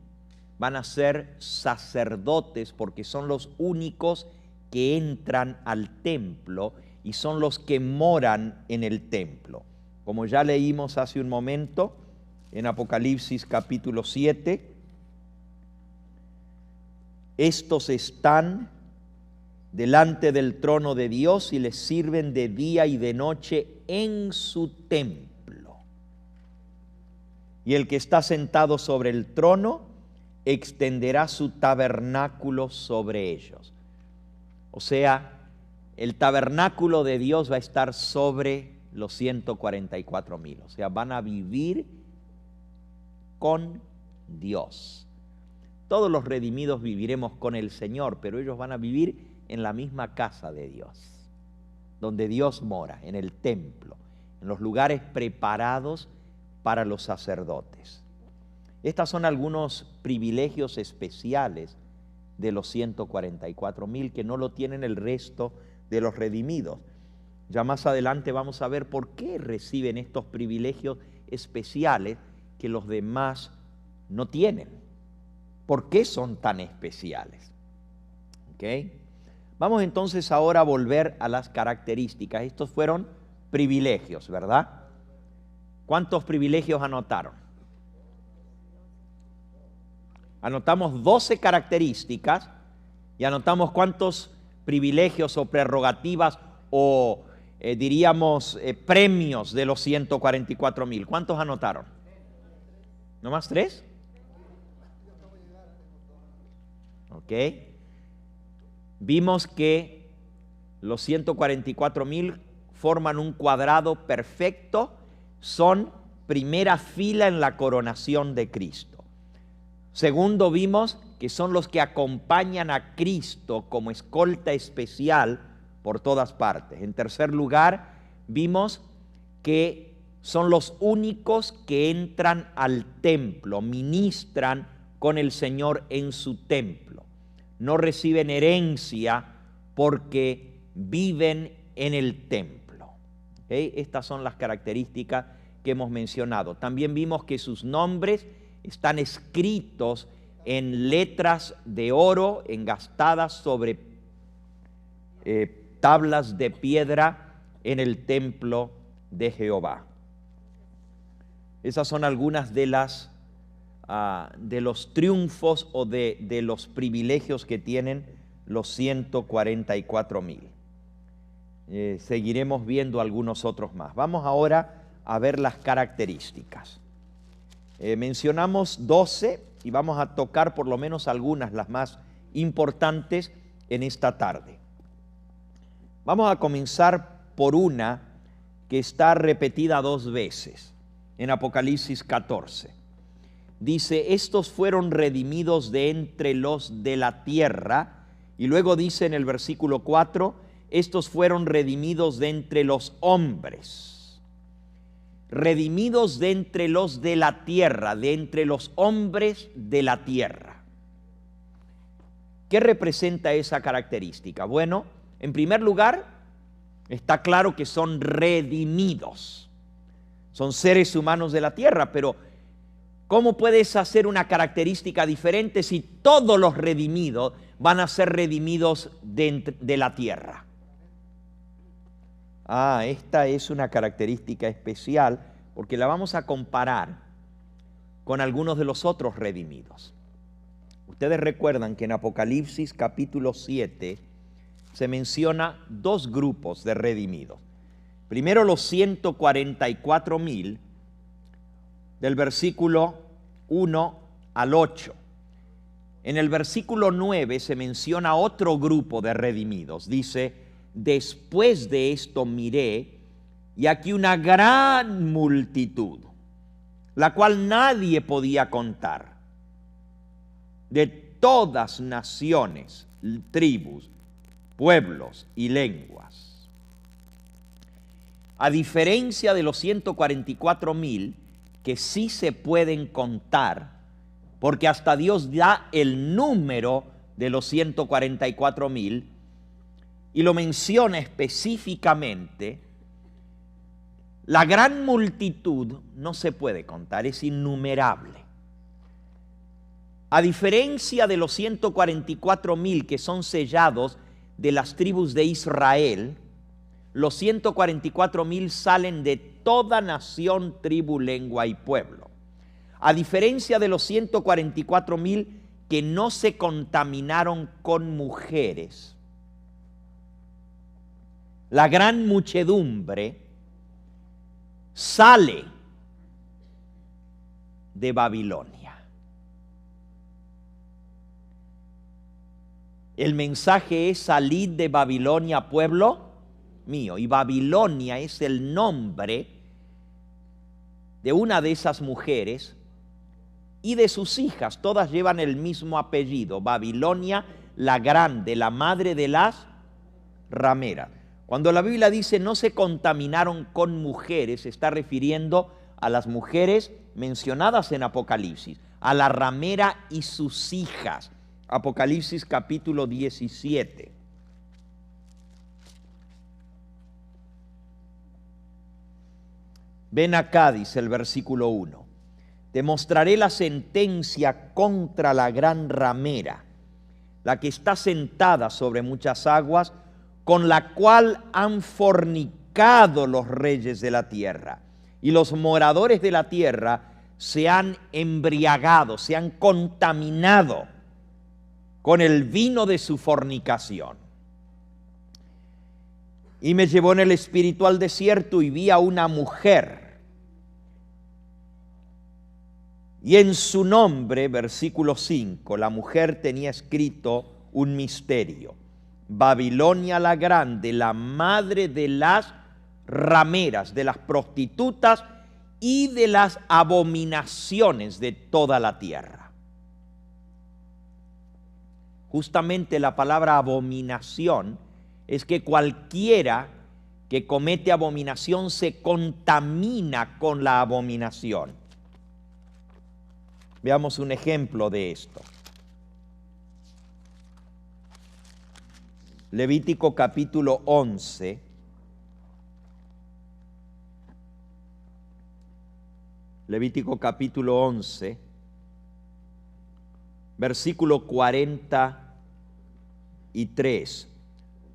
Van a ser sacerdotes porque son los únicos que entran al templo y son los que moran en el templo. Como ya leímos hace un momento en Apocalipsis capítulo 7, estos están delante del trono de Dios y le sirven de día y de noche en su templo. Y el que está sentado sobre el trono extenderá su tabernáculo sobre ellos. O sea, el tabernáculo de Dios va a estar sobre los 144,000. O sea, van a vivir con Dios. Todos los redimidos viviremos con el Señor, pero ellos van a vivir en la misma casa de Dios, donde Dios mora, en el templo, en los lugares preparados para los sacerdotes. Estos son algunos privilegios especiales de los 144,000 que no lo tienen el resto de los redimidos. Ya más adelante vamos a ver por qué reciben estos privilegios especiales que los demás no tienen. ¿Por qué son tan especiales? ¿Ok? Vamos entonces ahora a volver a las características. Estos fueron privilegios, ¿verdad? ¿Cuántos privilegios anotaron? Anotamos 12 características y anotamos cuántos privilegios o prerrogativas o diríamos premios de los 144,000. ¿Cuántos anotaron? ¿No más 3? Ok. Vimos que los 144,000 forman un cuadrado perfecto, son primera fila en la coronación de Cristo. Segundo, vimos que son los que acompañan a Cristo como escolta especial por todas partes. En tercer lugar, vimos que son los únicos que entran al templo, ministran con el Señor en su templo. No reciben herencia porque viven en el templo. ¿Okay? Estas son las características que hemos mencionado. También vimos que sus nombres están escritos en letras de oro engastadas sobre tablas de piedra en el templo de Jehová. Esas son algunas de las de los triunfos o de los privilegios que tienen los 144,000. Seguiremos viendo algunos otros más. Vamos ahora a ver las características. Mencionamos 12 y vamos a tocar por lo menos algunas, las más importantes en esta tarde. Vamos a comenzar por una que está repetida 2 veces en Apocalipsis 14. Dice, estos fueron redimidos de entre los de la tierra, y luego dice en el versículo 4, estos fueron redimidos de entre los hombres. Redimidos de entre los de la tierra, de entre los hombres de la tierra. ¿Qué representa esa característica? Bueno, en primer lugar, está claro que son redimidos. Son seres humanos de la tierra, pero ¿cómo puedes hacer una característica diferente si todos los redimidos van a ser redimidos de la tierra? Esta es una característica especial porque la vamos a comparar con algunos de los otros redimidos. Ustedes recuerdan que en Apocalipsis capítulo 7 se menciona 2 grupos de redimidos. Primero los 144,000 del versículo 1 al 8. En el versículo 9 se menciona otro grupo de redimidos. Dice, después de esto miré, y aquí una gran multitud, la cual nadie podía contar, de todas naciones, tribus, pueblos y lenguas. A diferencia de los 144,000, que sí se pueden contar, porque hasta Dios da el número de los 144,000 y lo menciona específicamente, la gran multitud no se puede contar, es innumerable. A diferencia de los 144,000 que son sellados de las tribus de Israel, los 144,000 salen de toda nación, tribu, lengua y pueblo. A diferencia de los 144,000 que no se contaminaron con mujeres, la gran muchedumbre sale de Babilonia. El mensaje es: salid de Babilonia, pueblo mío. Y Babilonia es el nombre de una de esas mujeres y de sus hijas. Todas llevan el mismo apellido: Babilonia la grande, la madre de las rameras. Cuando la Biblia dice no se contaminaron con mujeres, se está refiriendo a las mujeres mencionadas en Apocalipsis, a la ramera y sus hijas. Apocalipsis capítulo 17. Ven acá, dice el versículo 1. Te mostraré la sentencia contra la gran ramera, la que está sentada sobre muchas aguas, con la cual han fornicado los reyes de la tierra, y los moradores de la tierra se han embriagado, se han contaminado con el vino de su fornicación. Y me llevó en el espíritu al desierto y vi a una mujer, y en su nombre, versículo 5, la mujer tenía escrito un misterio: Babilonia la grande, la madre de las rameras, de las prostitutas y de las abominaciones de toda la tierra. Justamente la palabra abominación es que cualquiera que comete abominación se contamina con la abominación. Veamos un ejemplo de esto. Levítico capítulo 11. Levítico capítulo 11, versículo 43.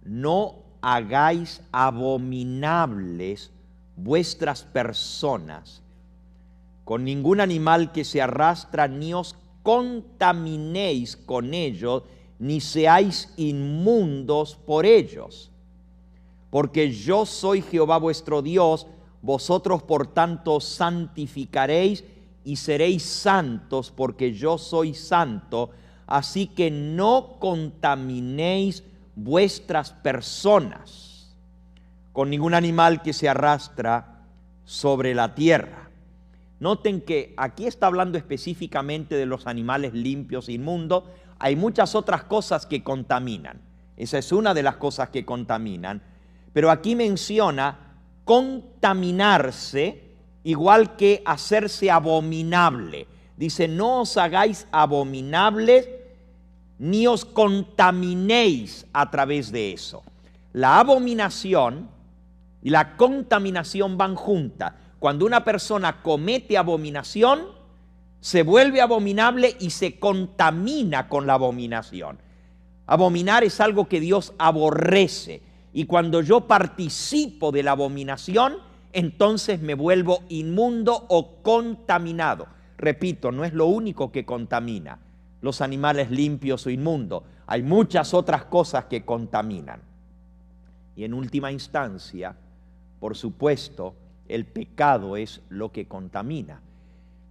No hagáis abominables vuestras personas con ningún animal que se arrastra, ni os contaminéis con ellos, ni seáis inmundos por ellos. Porque yo soy Jehová vuestro Dios, vosotros por tanto santificaréis y seréis santos, porque yo soy santo. Así que no contaminéis vuestras personas con ningún animal que se arrastra sobre la tierra. Noten que aquí está hablando específicamente de los animales limpios e inmundos. Hay muchas otras cosas que contaminan. Esa es una de las cosas que contaminan. Pero aquí menciona contaminarse igual que hacerse abominable. Dice: no os hagáis abominables ni os contaminéis a través de eso. La abominación y la contaminación van juntas. Cuando una persona comete abominación, se vuelve abominable y se contamina con la abominación. Abominar es algo que Dios aborrece. Y cuando yo participo de la abominación, entonces me vuelvo inmundo o contaminado. Repito, no es lo único que contamina los animales limpios o inmundos. Hay muchas otras cosas que contaminan. Y en última instancia, por supuesto, el pecado es lo que contamina.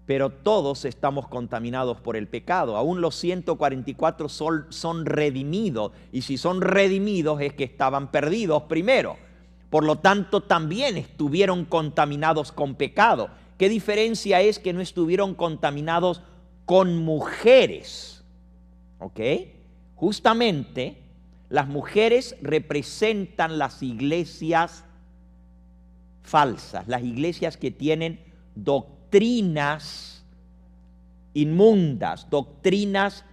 Pero todos estamos contaminados por el pecado. Aún los 144 son redimidos. Y si son redimidos es que estaban perdidos primero. Por lo tanto, también estuvieron contaminados con pecado. ¿Qué diferencia es que no estuvieron contaminados con mujeres? ¿Ok? Justamente, las mujeres representan las iglesias falsas, las iglesias que tienen doctrinas inmundas, doctrinas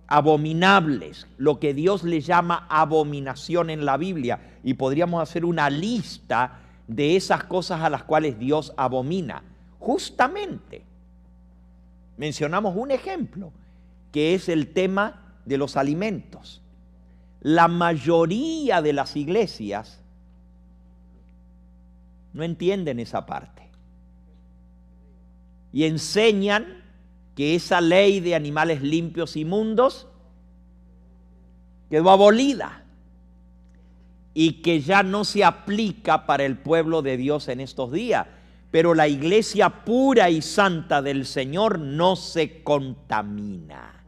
abominables, lo que Dios le llama abominación en la Biblia. Y podríamos hacer una lista de esas cosas a las cuales Dios abomina. Justamente, mencionamos un ejemplo, que es el tema de los alimentos. La mayoría de las iglesias no entienden esa parte y enseñan que esa ley de animales limpios y inmundos quedó abolida. y que ya no se aplica para el pueblo de Dios en estos días. Pero la iglesia pura y santa del Señor no se contamina.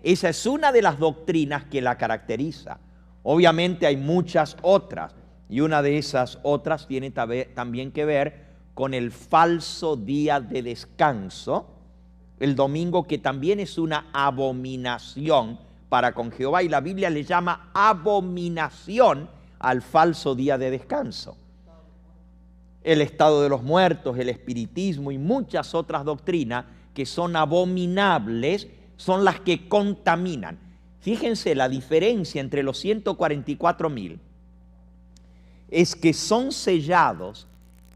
Esa es una de las doctrinas que la caracteriza. Obviamente hay muchas otras, y una de esas otras tiene también que ver con el falso día de descanso, el domingo, que también es una abominación para con Jehová, y la Biblia le llama abominación al falso día de descanso. El estado de los muertos, el espiritismo y muchas otras doctrinas que son abominables son las que contaminan. Fíjense la diferencia entre los 144,000 es que son sellados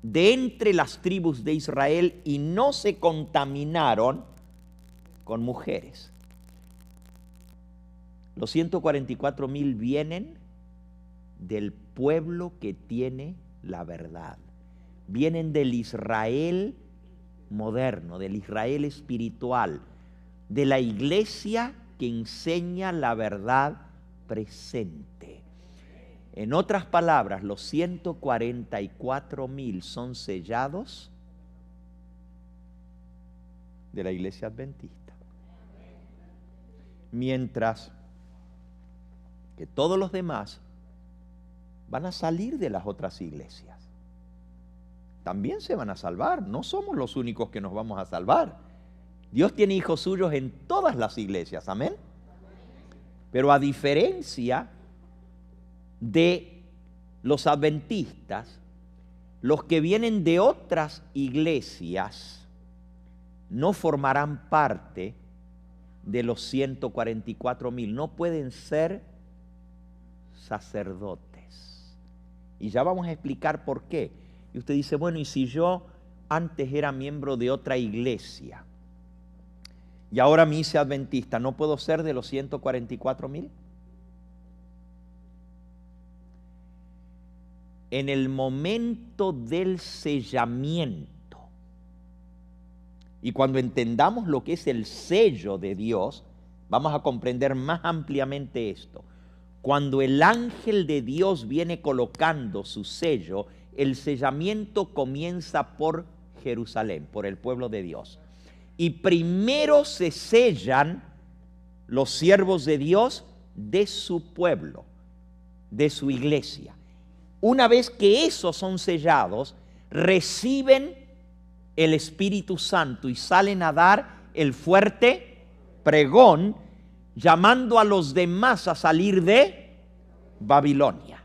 de entre las tribus de Israel y no se contaminaron con mujeres. Los 144,000 vienen del pueblo que tiene la verdad. Vienen del Israel moderno, del Israel espiritual, de la iglesia que enseña la verdad presente. En otras palabras, los 144,000 son sellados de la iglesia adventista. Mientras que todos los demás van a salir de las otras iglesias. También se van a salvar, no somos los únicos que nos vamos a salvar. Dios tiene hijos suyos en todas las iglesias, amén. Pero a diferencia de los adventistas, los que vienen de otras iglesias no formarán parte de los 144,000, no pueden ser sacerdotes. Y ya vamos a explicar por qué. Y usted dice, bueno, ¿y si yo antes era miembro de otra iglesia y ahora me hice adventista, no puedo ser de los 144,000? En el momento del sellamiento, y cuando entendamos lo que es el sello de Dios, vamos a comprender más ampliamente esto. Cuando el ángel de Dios viene colocando su sello, el sellamiento comienza por Jerusalén, por el pueblo de Dios. Y primero se sellan los siervos de Dios de su pueblo, de su iglesia. Una vez que esos son sellados, reciben el Espíritu Santo y salen a dar el fuerte pregón, llamando a los demás a salir de Babilonia.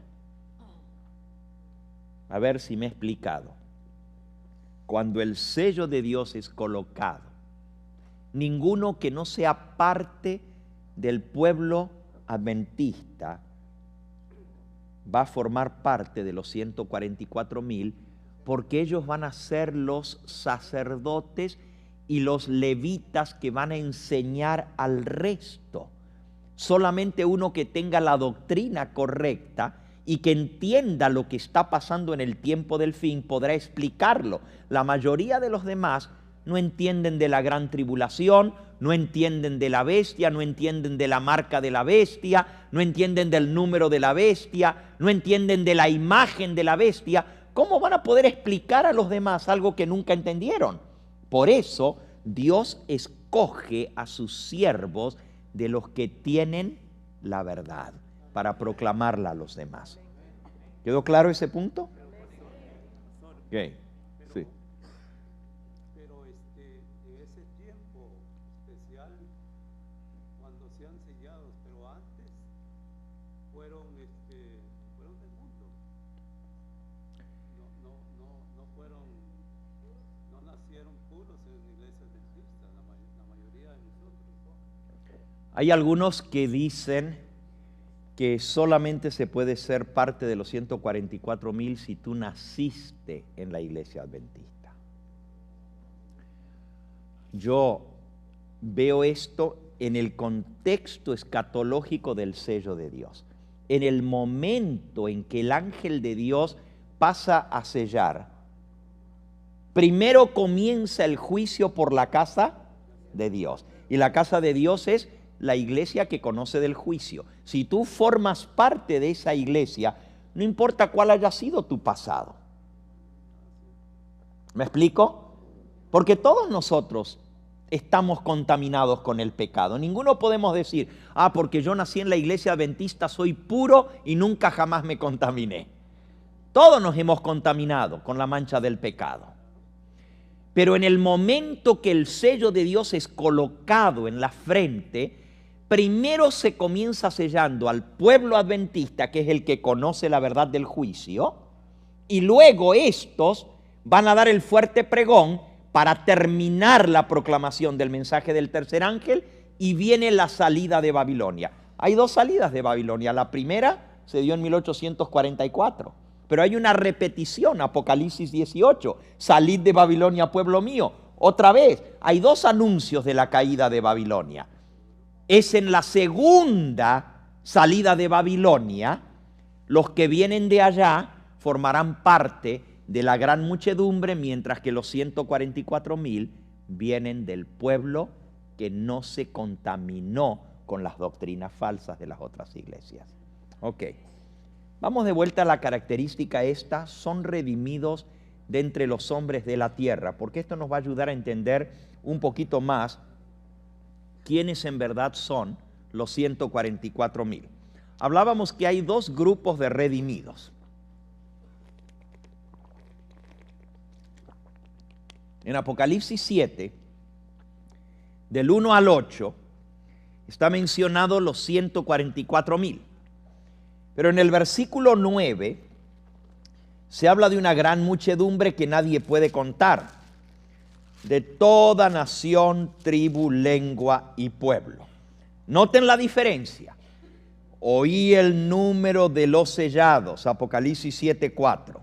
A ver si me he explicado. Cuando el sello de Dios es colocado, ninguno que no sea parte del pueblo adventista va a formar parte de los 144,000, porque ellos van a ser los sacerdotes y los levitas que van a enseñar al resto. Solamente uno que tenga la doctrina correcta y que entienda lo que está pasando en el tiempo del fin podrá explicarlo. La mayoría de los demás no entienden de la gran tribulación, no entienden de la bestia, no entienden de la marca de la bestia, no entienden del número de la bestia, no entienden de la imagen de la bestia. ¿Cómo van a poder explicar a los demás algo que nunca entendieron? Por eso Dios escoge a sus siervos de los que tienen la verdad para proclamarla a los demás. ¿Quedó claro ese punto? Okay. Sí. Pero en ese tiempo especial, cuando sean sellados, pero antes fueron del mundo. No nacieron puros en la iglesia adventista, la mayoría de nosotros, ¿no? Hay algunos que dicen que solamente se puede ser parte de los 144,000 si tú naciste en la iglesia adventista. Yo veo esto en el contexto escatológico del sello de Dios. En el momento en que el ángel de Dios pasa a sellar, primero comienza el juicio por la casa de Dios. Y la casa de Dios es la iglesia que conoce del juicio. Si tú formas parte de esa iglesia, no importa cuál haya sido tu pasado. ¿Me explico? Porque todos nosotros estamos contaminados con el pecado. Ninguno podemos decir, porque yo nací en la iglesia adventista, soy puro y nunca jamás me contaminé. Todos nos hemos contaminado con la mancha del pecado. Pero en el momento que el sello de Dios es colocado en la frente, primero se comienza sellando al pueblo adventista, que es el que conoce la verdad del juicio, y luego estos van a dar el fuerte pregón para terminar la proclamación del mensaje del tercer ángel, y viene la salida de Babilonia. Hay dos salidas de Babilonia. La primera se dio en 1844, pero hay una repetición, Apocalipsis 18, salid de Babilonia, pueblo mío. Otra vez, hay dos anuncios de la caída de Babilonia. Es en la segunda salida de Babilonia, los que vienen de allá formarán parte de la gran muchedumbre, mientras que los 144,000 vienen del pueblo que no se contaminó con las doctrinas falsas de las otras iglesias. Ok, vamos de vuelta a la característica esta: son redimidos de entre los hombres de la tierra, porque esto nos va a ayudar a entender un poquito más quiénes en verdad son los 144,000. Hablábamos que hay dos grupos de redimidos. En Apocalipsis 7, del 1 al 8, está mencionado los 144,000. Pero en el versículo 9 se habla de una gran muchedumbre que nadie puede contar, de toda nación, tribu, lengua y pueblo. Noten la diferencia. Oí el número de los sellados, Apocalipsis 7:4.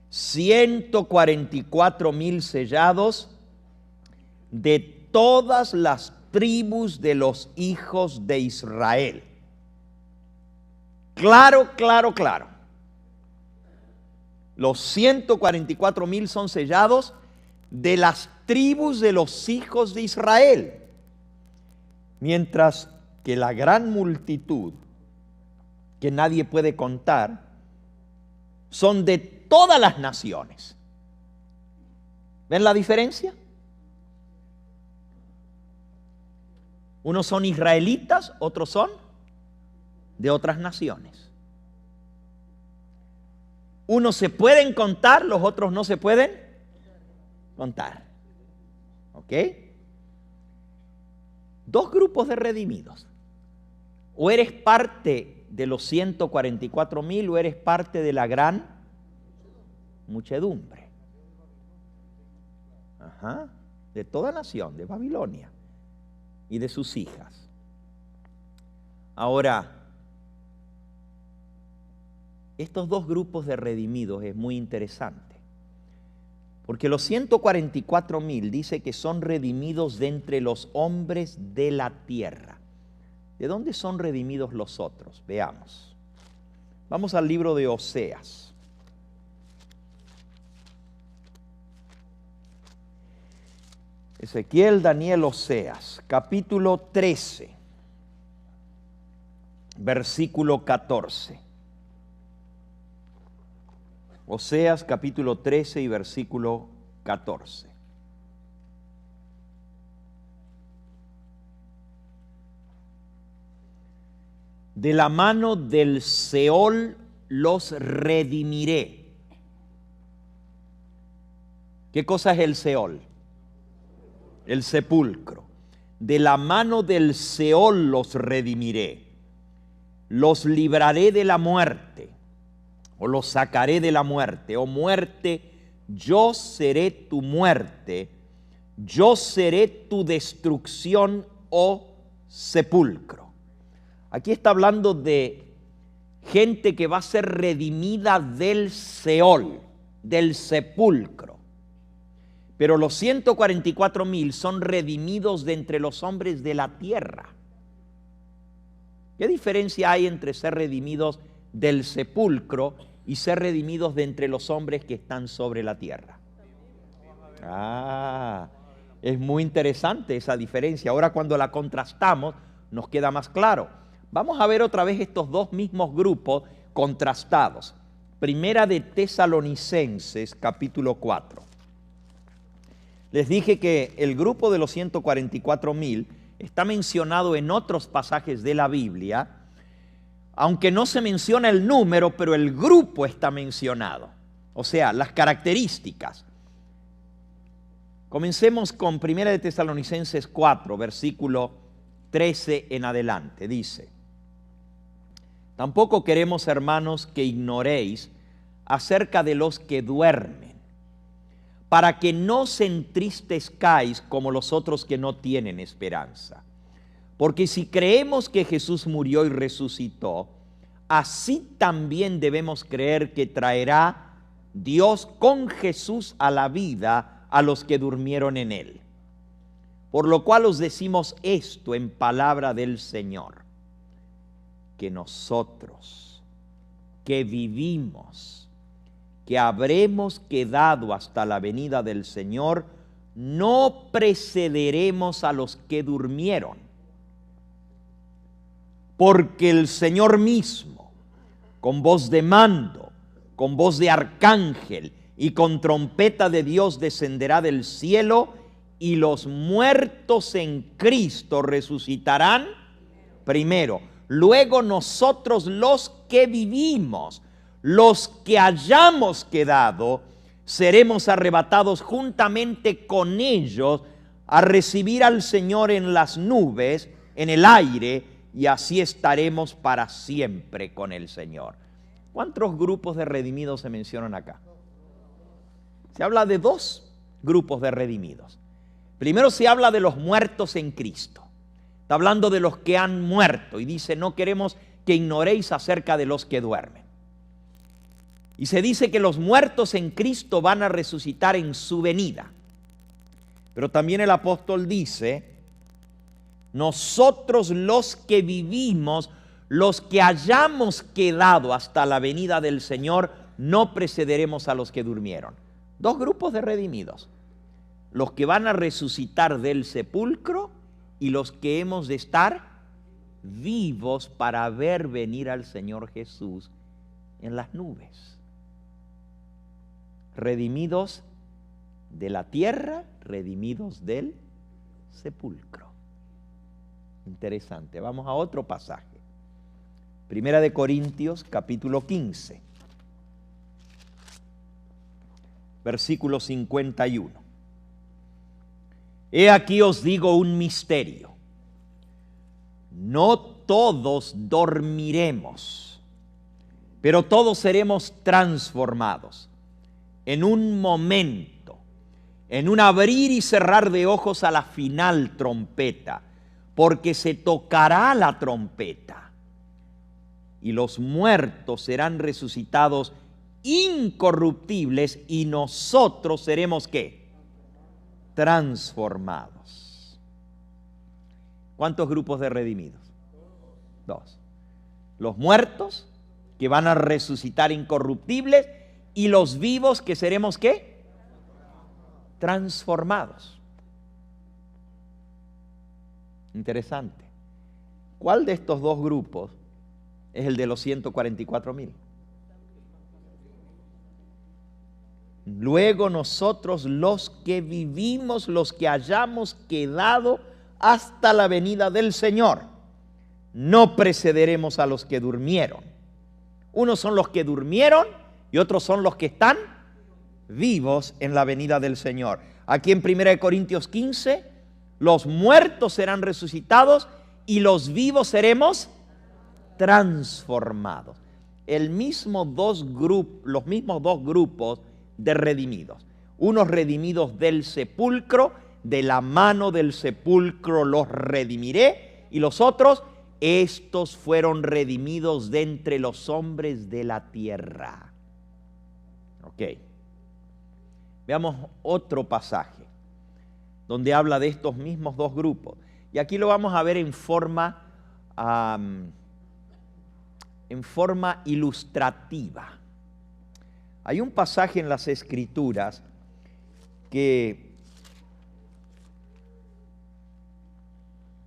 144,000 sellados de todas las tribus de los hijos de Israel. Claro, claro, claro. Los 144,000 son sellados de las tribus de los hijos de Israel, mientras que la gran multitud, que nadie puede contar, son de todas las naciones. ¿Ven la diferencia? Unos son israelitas, otros son de otras naciones. Unos se pueden contar, los otros no se pueden contar. ¿Ok? Dos grupos de redimidos. O eres parte de los 144,000 o eres parte de la gran muchedumbre. De toda nación, de Babilonia y de sus hijas. Ahora, estos dos grupos de redimidos es muy interesante, porque los 144,000 dice que son redimidos de entre los hombres de la tierra. ¿De dónde son redimidos los otros? Veamos. Vamos al libro de Oseas. Ezequiel, Daniel, Oseas, capítulo 13, versículo 14. Oseas, capítulo 13 y versículo 14. De la mano del Seol los redimiré. ¿Qué cosa es el Seol? El sepulcro. De la mano del Seol los redimiré. Los libraré de la muerte, o los sacaré de la muerte. Oh muerte, yo seré tu muerte, yo seré tu destrucción, oh sepulcro. Aquí está hablando de gente que va a ser redimida del Seol, del sepulcro. Pero los 144,000 son redimidos de entre los hombres de la tierra. ¿Qué diferencia hay entre ser redimidos del sepulcro y ser redimidos de entre los hombres que están sobre la tierra? Es muy interesante esa diferencia. Ahora, cuando la contrastamos, nos queda más claro. Vamos a ver otra vez estos dos mismos grupos contrastados. Primera de Tesalonicenses, capítulo 4. Les dije que el grupo de los 144,000 está mencionado en otros pasajes de la Biblia, aunque no se menciona el número, pero el grupo está mencionado. O sea, las características. Comencemos con Primera de Tesalonicenses 4, versículo 13 en adelante. Dice: tampoco queremos, hermanos, que ignoréis acerca de los que duermen, para que no se entristezcáis como los otros que no tienen esperanza. Porque si creemos que Jesús murió y resucitó, así también debemos creer que traerá Dios con Jesús a la vida a los que durmieron en él. Por lo cual os decimos esto en palabra del Señor, que nosotros que vivimos, que habremos quedado hasta la venida del Señor, no precederemos a los que durmieron. Porque el Señor mismo, con voz de mando, con voz de arcángel y con trompeta de Dios, descenderá del cielo, y los muertos en Cristo resucitarán primero. Luego nosotros los que vivimos, los que hayamos quedado, seremos arrebatados juntamente con ellos a recibir al Señor en las nubes, en el aire, y así estaremos para siempre con el Señor. ¿Cuántos grupos de redimidos se mencionan acá? Se habla de dos grupos de redimidos. Primero se habla de los muertos en Cristo. Está hablando de los que han muerto y dice: no queremos que ignoréis acerca de los que duermen. Y se dice que los muertos en Cristo van a resucitar en su venida. Pero también el apóstol dice: nosotros los que vivimos, los que hayamos quedado hasta la venida del Señor, no precederemos a los que durmieron. Dos grupos de redimidos: los que van a resucitar del sepulcro y los que hemos de estar vivos para ver venir al Señor Jesús en las nubes. Redimidos de la tierra, redimidos del sepulcro. Interesante. Vamos a otro pasaje. Primera de Corintios, capítulo 15, versículo 51. He aquí os digo un misterio. No todos dormiremos, pero todos seremos transformados en un momento, en un abrir y cerrar de ojos a la final trompeta, porque se tocará la trompeta y los muertos serán resucitados incorruptibles y nosotros seremos ¿qué? Transformados. ¿Cuántos grupos de redimidos? Dos. Los muertos que van a resucitar incorruptibles y los vivos que seremos ¿qué? Transformados. Interesante. ¿Cuál de estos dos grupos es el de los 144,000? Luego nosotros los que vivimos, los que hayamos quedado hasta la venida del Señor, no precederemos a los que durmieron. Unos son los que durmieron y otros son los que están vivos en la venida del Señor. Aquí en 1 Corintios 15, los muertos serán resucitados y los vivos seremos transformados. Los mismos dos grupos de redimidos. Unos redimidos del sepulcro, de la mano del sepulcro los redimiré, y los otros, estos fueron redimidos de entre los hombres de la tierra. Ok. Veamos otro pasaje donde habla de estos mismos dos grupos. Y aquí lo vamos a ver en forma ilustrativa. Hay un pasaje en las Escrituras que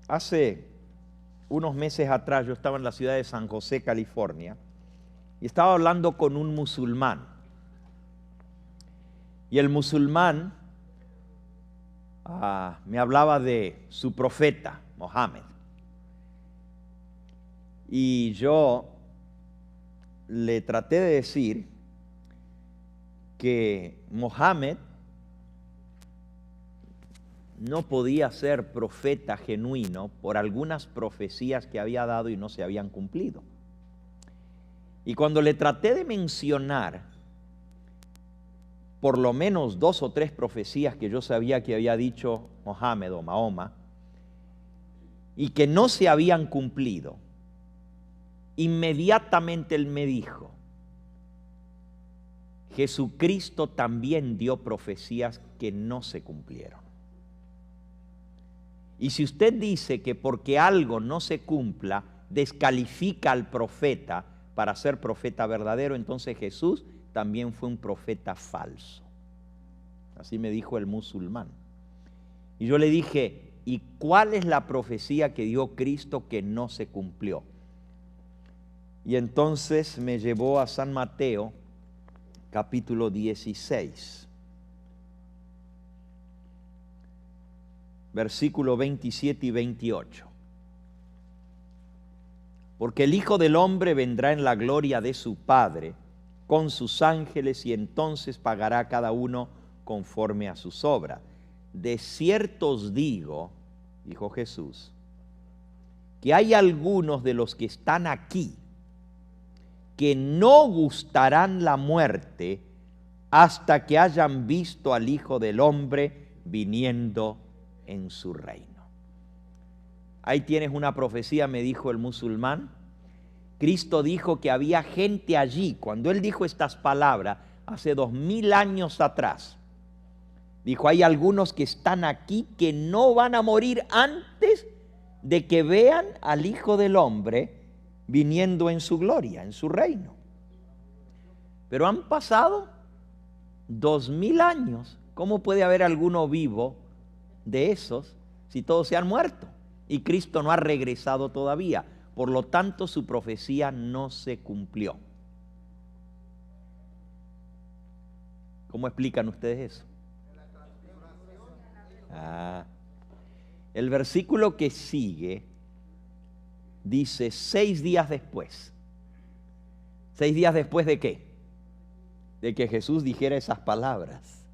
hace unos meses atrás yo estaba en la ciudad de San José, California, y estaba hablando con un musulmán. Y el musulmán me hablaba de su profeta, Mohammed. Y yo le traté de decir que Mohammed no podía ser profeta genuino por algunas profecías que había dado y no se habían cumplido. Y cuando le traté de mencionar por lo menos 2 o 3 profecías que yo sabía que había dicho Mohammed o Mahoma y que no se habían cumplido, inmediatamente él me dijo: Jesucristo también dio profecías que no se cumplieron. Y si usted dice que porque algo no se cumpla descalifica al profeta para ser profeta verdadero, entonces Jesús también fue un profeta falso. Así me dijo el musulmán. Y yo le dije: ¿y cuál es la profecía que dio Cristo que no se cumplió? Y entonces me llevó a San Mateo, capítulo 16, versículo 27 y 28. Porque el Hijo del Hombre vendrá en la gloria de su Padre con sus ángeles, y entonces pagará a cada uno conforme a sus obras. De cierto os digo, dijo Jesús, que hay algunos de los que están aquí que no gustarán la muerte hasta que hayan visto al Hijo del Hombre viniendo en su reino. Ahí tienes una profecía, me dijo el musulmán. Cristo dijo que había gente allí, cuando Él dijo estas palabras, hace 2000 años atrás. Dijo: hay algunos que están aquí que no van a morir antes de que vean al Hijo del Hombre viniendo en su gloria, en su reino. Pero han pasado 2000 años. ¿Cómo puede haber alguno vivo de esos si todos se han muerto? Y Cristo no ha regresado todavía. Por lo tanto, su profecía no se cumplió. ¿Cómo explican ustedes eso? El versículo que sigue dice 6 días después. 6 días después ¿de qué? De que Jesús dijera esas palabras.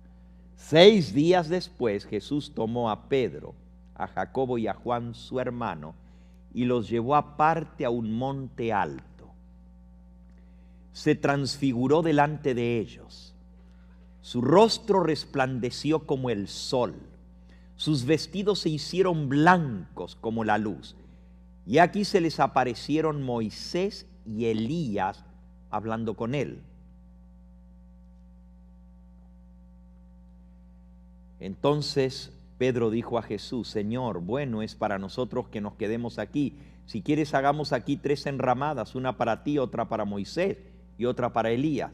6 días después Jesús tomó a Pedro, a Jacobo y a Juan su hermano, y los llevó aparte a un monte alto. Se transfiguró delante de ellos. Su rostro resplandeció como el sol. Sus vestidos se hicieron blancos como la luz. Y aquí se les aparecieron Moisés y Elías hablando con él. Entonces Pedro dijo a Jesús: Señor, bueno es para nosotros que nos quedemos aquí. Si quieres, hagamos aquí 3 enramadas, una para ti, otra para Moisés y otra para Elías.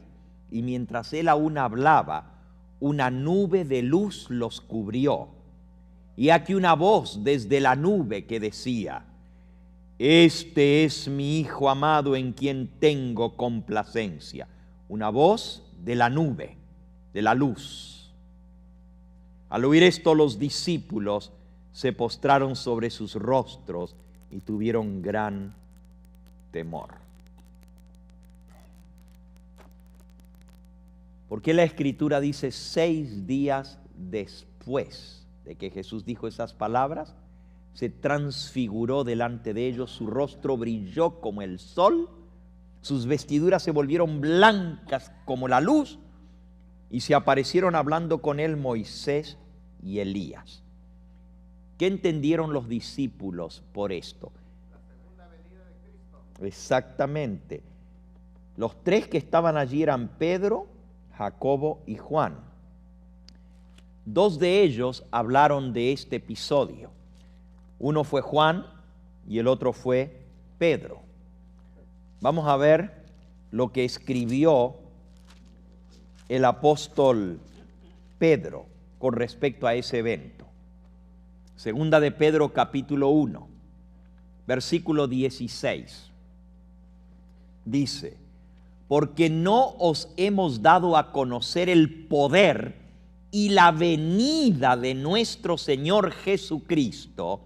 Y mientras él aún hablaba, una nube de luz los cubrió. Y aquí una voz desde la nube que decía: Este es mi Hijo amado en quien tengo complacencia. Una voz de la nube, de la luz. Al oír esto, los discípulos se postraron sobre sus rostros y tuvieron gran temor. ¿Por qué la Escritura dice 6 días después de que Jesús dijo esas palabras? Se transfiguró delante de ellos, su rostro brilló como el sol, sus vestiduras se volvieron blancas como la luz, y se aparecieron hablando con él Moisés y Elías. ¿Qué entendieron los discípulos por esto? La segunda venida de Cristo. Exactamente. Los 3 que estaban allí eran Pedro, Jacobo y Juan. 2 de ellos hablaron de este episodio. Uno fue Juan y el otro fue Pedro. Vamos a ver lo que escribió el apóstol Pedro con respecto a ese evento. Segunda de Pedro capítulo 1, versículo 16. Dice: porque no os hemos dado a conocer el poder y la venida de nuestro Señor Jesucristo,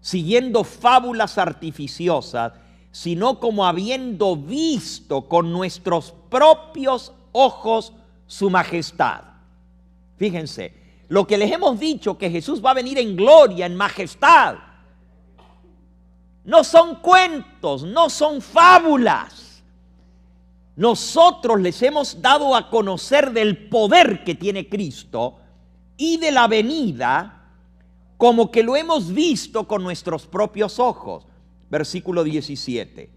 siguiendo fábulas artificiosas, sino como habiendo visto con nuestros propios ojos su majestad. Fíjense, lo que les hemos dicho, que Jesús va a venir en gloria, en majestad, no son cuentos, no son fábulas. Nosotros les hemos dado a conocer del poder que tiene Cristo y de la venida, como que lo hemos visto con nuestros propios ojos. Versículo 17.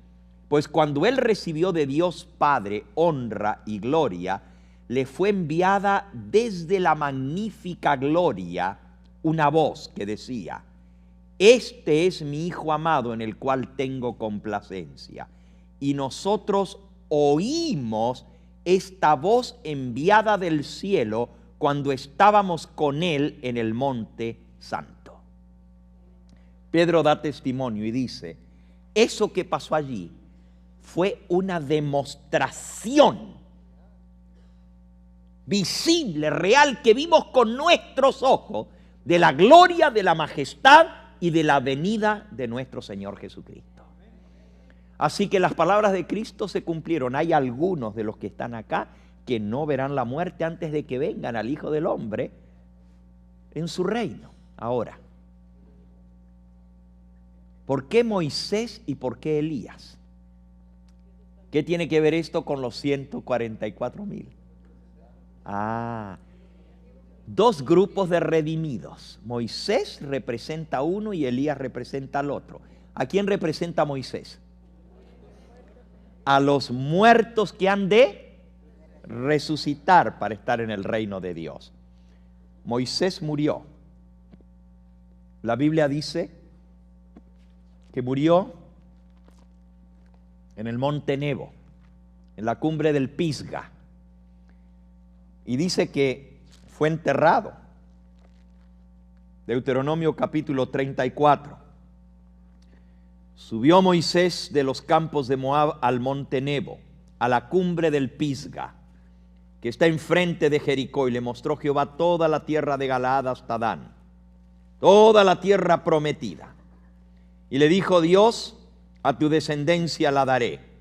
Pues cuando Él recibió de Dios Padre honra y gloria, le fue enviada desde la magnífica gloria una voz que decía: este es mi Hijo amado en el cual tengo complacencia. Y nosotros oímos esta voz enviada del cielo cuando estábamos con Él en el monte santo. Pedro da testimonio y dice: eso que pasó allí fue una demostración visible, real, que vimos con nuestros ojos de la gloria, de la majestad y de la venida de nuestro Señor Jesucristo. Así que las palabras de Cristo se cumplieron. Hay algunos de los que están acá que no verán la muerte antes de que vengan al Hijo del Hombre en su reino. Ahora, ¿por qué Moisés y por qué Elías? ¿Qué tiene que ver esto con los 144,000? Dos grupos de redimidos. Moisés representa a uno y Elías representa al otro. ¿A quién representa Moisés? A los muertos que han de resucitar para estar en el reino de Dios. Moisés murió. La Biblia dice que murió en el monte Nebo, en la cumbre del Pisga. Y dice que fue enterrado. Deuteronomio capítulo 34. Subió Moisés de los campos de Moab al monte Nebo, a la cumbre del Pisga, que está enfrente de Jericó, y le mostró Jehová toda la tierra de Galaad hasta Dan, toda la tierra prometida. Y le dijo Dios: a tu descendencia la daré.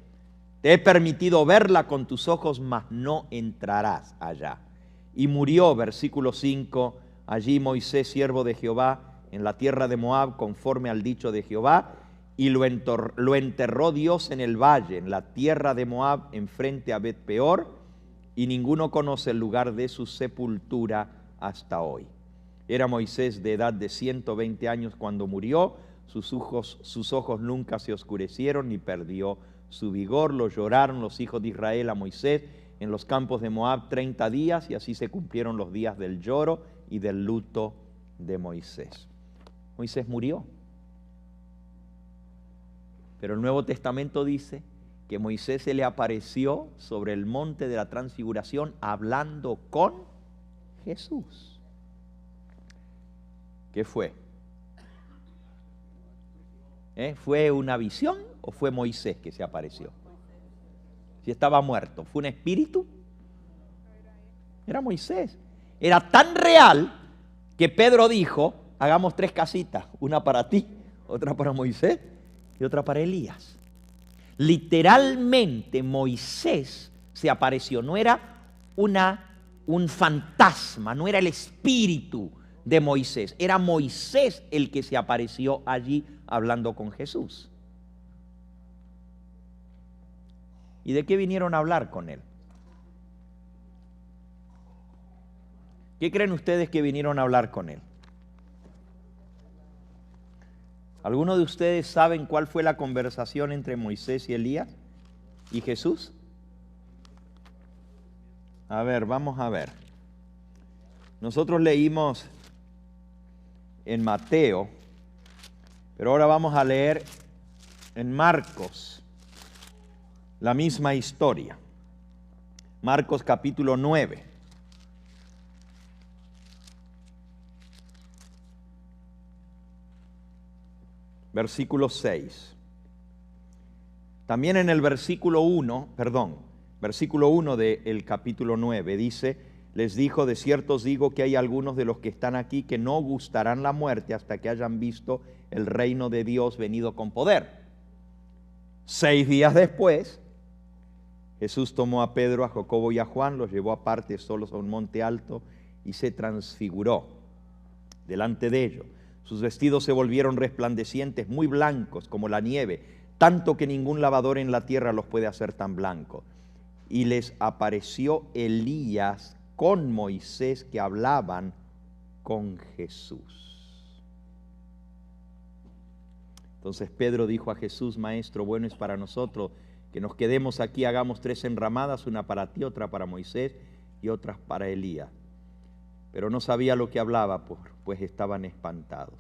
Te he permitido verla con tus ojos, mas no entrarás allá. Y murió, versículo 5, allí Moisés, siervo de Jehová, en la tierra de Moab, conforme al dicho de Jehová, y lo enterró Dios en el valle, en la tierra de Moab, enfrente a Bet-peor, y ninguno conoce el lugar de su sepultura hasta hoy. Era Moisés de edad de 120 años cuando murió. Sus ojos nunca se oscurecieron ni perdió su vigor. Lo lloraron los hijos de Israel a Moisés en los campos de Moab 30 días, y así se cumplieron los días del lloro y del luto de Moisés. Moisés murió. Pero el Nuevo Testamento dice que Moisés se le apareció sobre el monte de la transfiguración hablando con Jesús. ¿Qué fue? ¿Fue una visión o fue Moisés que se apareció? Si estaba muerto, ¿fue un espíritu? Era Moisés. Era tan real que Pedro dijo: hagamos 3 casitas, una para ti, otra para Moisés y otra para Elías. Literalmente Moisés se apareció, no era un fantasma, no era el espíritu de Moisés, era Moisés el que se apareció allí hablando con Jesús. ¿Y de qué vinieron a hablar con él? ¿Qué creen ustedes que vinieron a hablar con él? ¿Alguno de ustedes saben cuál fue la conversación entre Moisés y Elías y Jesús? A ver, vamos a ver. Nosotros leímos en Mateo, pero ahora vamos a leer en Marcos la misma historia. Marcos capítulo 9. Versículo 6. También en el versículo 1, Versículo 1 del capítulo 9 dice: les dijo, de cierto os digo que hay algunos de los que están aquí que no gustarán la muerte hasta que hayan visto el reino de Dios venido con poder. 6 días después, Jesús tomó a Pedro, a Jacobo y a Juan, los llevó aparte solos a un monte alto y se transfiguró delante de ellos. Sus vestidos se volvieron resplandecientes, muy blancos como la nieve, tanto que ningún lavador en la tierra los puede hacer tan blancos. Y les apareció Elías con Moisés, que hablaban con Jesús. Entonces Pedro dijo a Jesús: Maestro, bueno es para nosotros que nos quedemos aquí, hagamos 3 enramadas, una para ti, otra para Moisés y otras para Elías. Pero no sabía lo que hablaba, pues estaban espantados.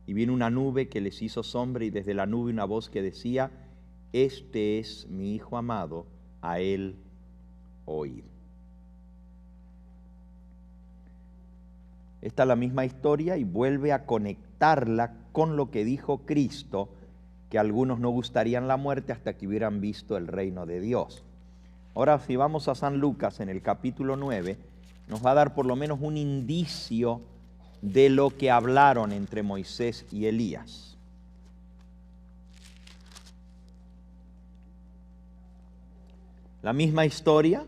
Y vino una nube que les hizo sombra, y desde la nube una voz que decía: este es mi Hijo amado, a él oíd. Esta es la misma historia y vuelve a conectarla con lo que dijo Cristo, que algunos no gustarían la muerte hasta que hubieran visto el reino de Dios. Ahora, si vamos a San Lucas en el capítulo 9, nos va a dar por lo menos un indicio de lo que hablaron entre Moisés y Elías. La misma historia,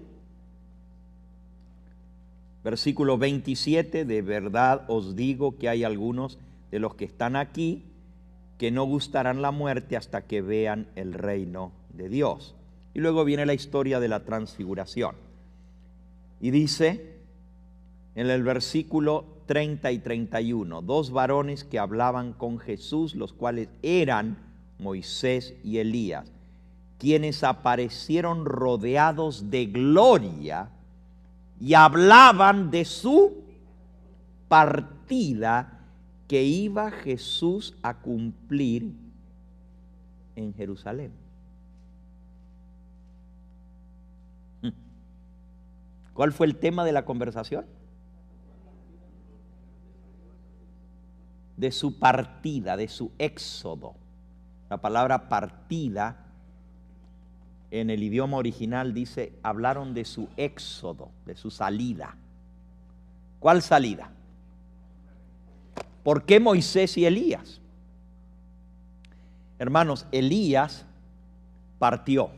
versículo 27, de verdad os digo que hay algunos de los que están aquí que no gustarán la muerte hasta que vean el reino de Dios. Y luego viene la historia de la transfiguración. Y dice en el versículo 30 y 31, 2 varones que hablaban con Jesús, los cuales eran Moisés y Elías, quienes aparecieron rodeados de gloria y hablaban de su partida que iba Jesús a cumplir en Jerusalén. ¿Cuál fue el tema de la conversación? De su partida, de su éxodo. La palabra partida en el idioma original dice, hablaron de su éxodo, de su salida. ¿Cuál salida? ¿Por qué Moisés y Elías? Hermanos, Elías partió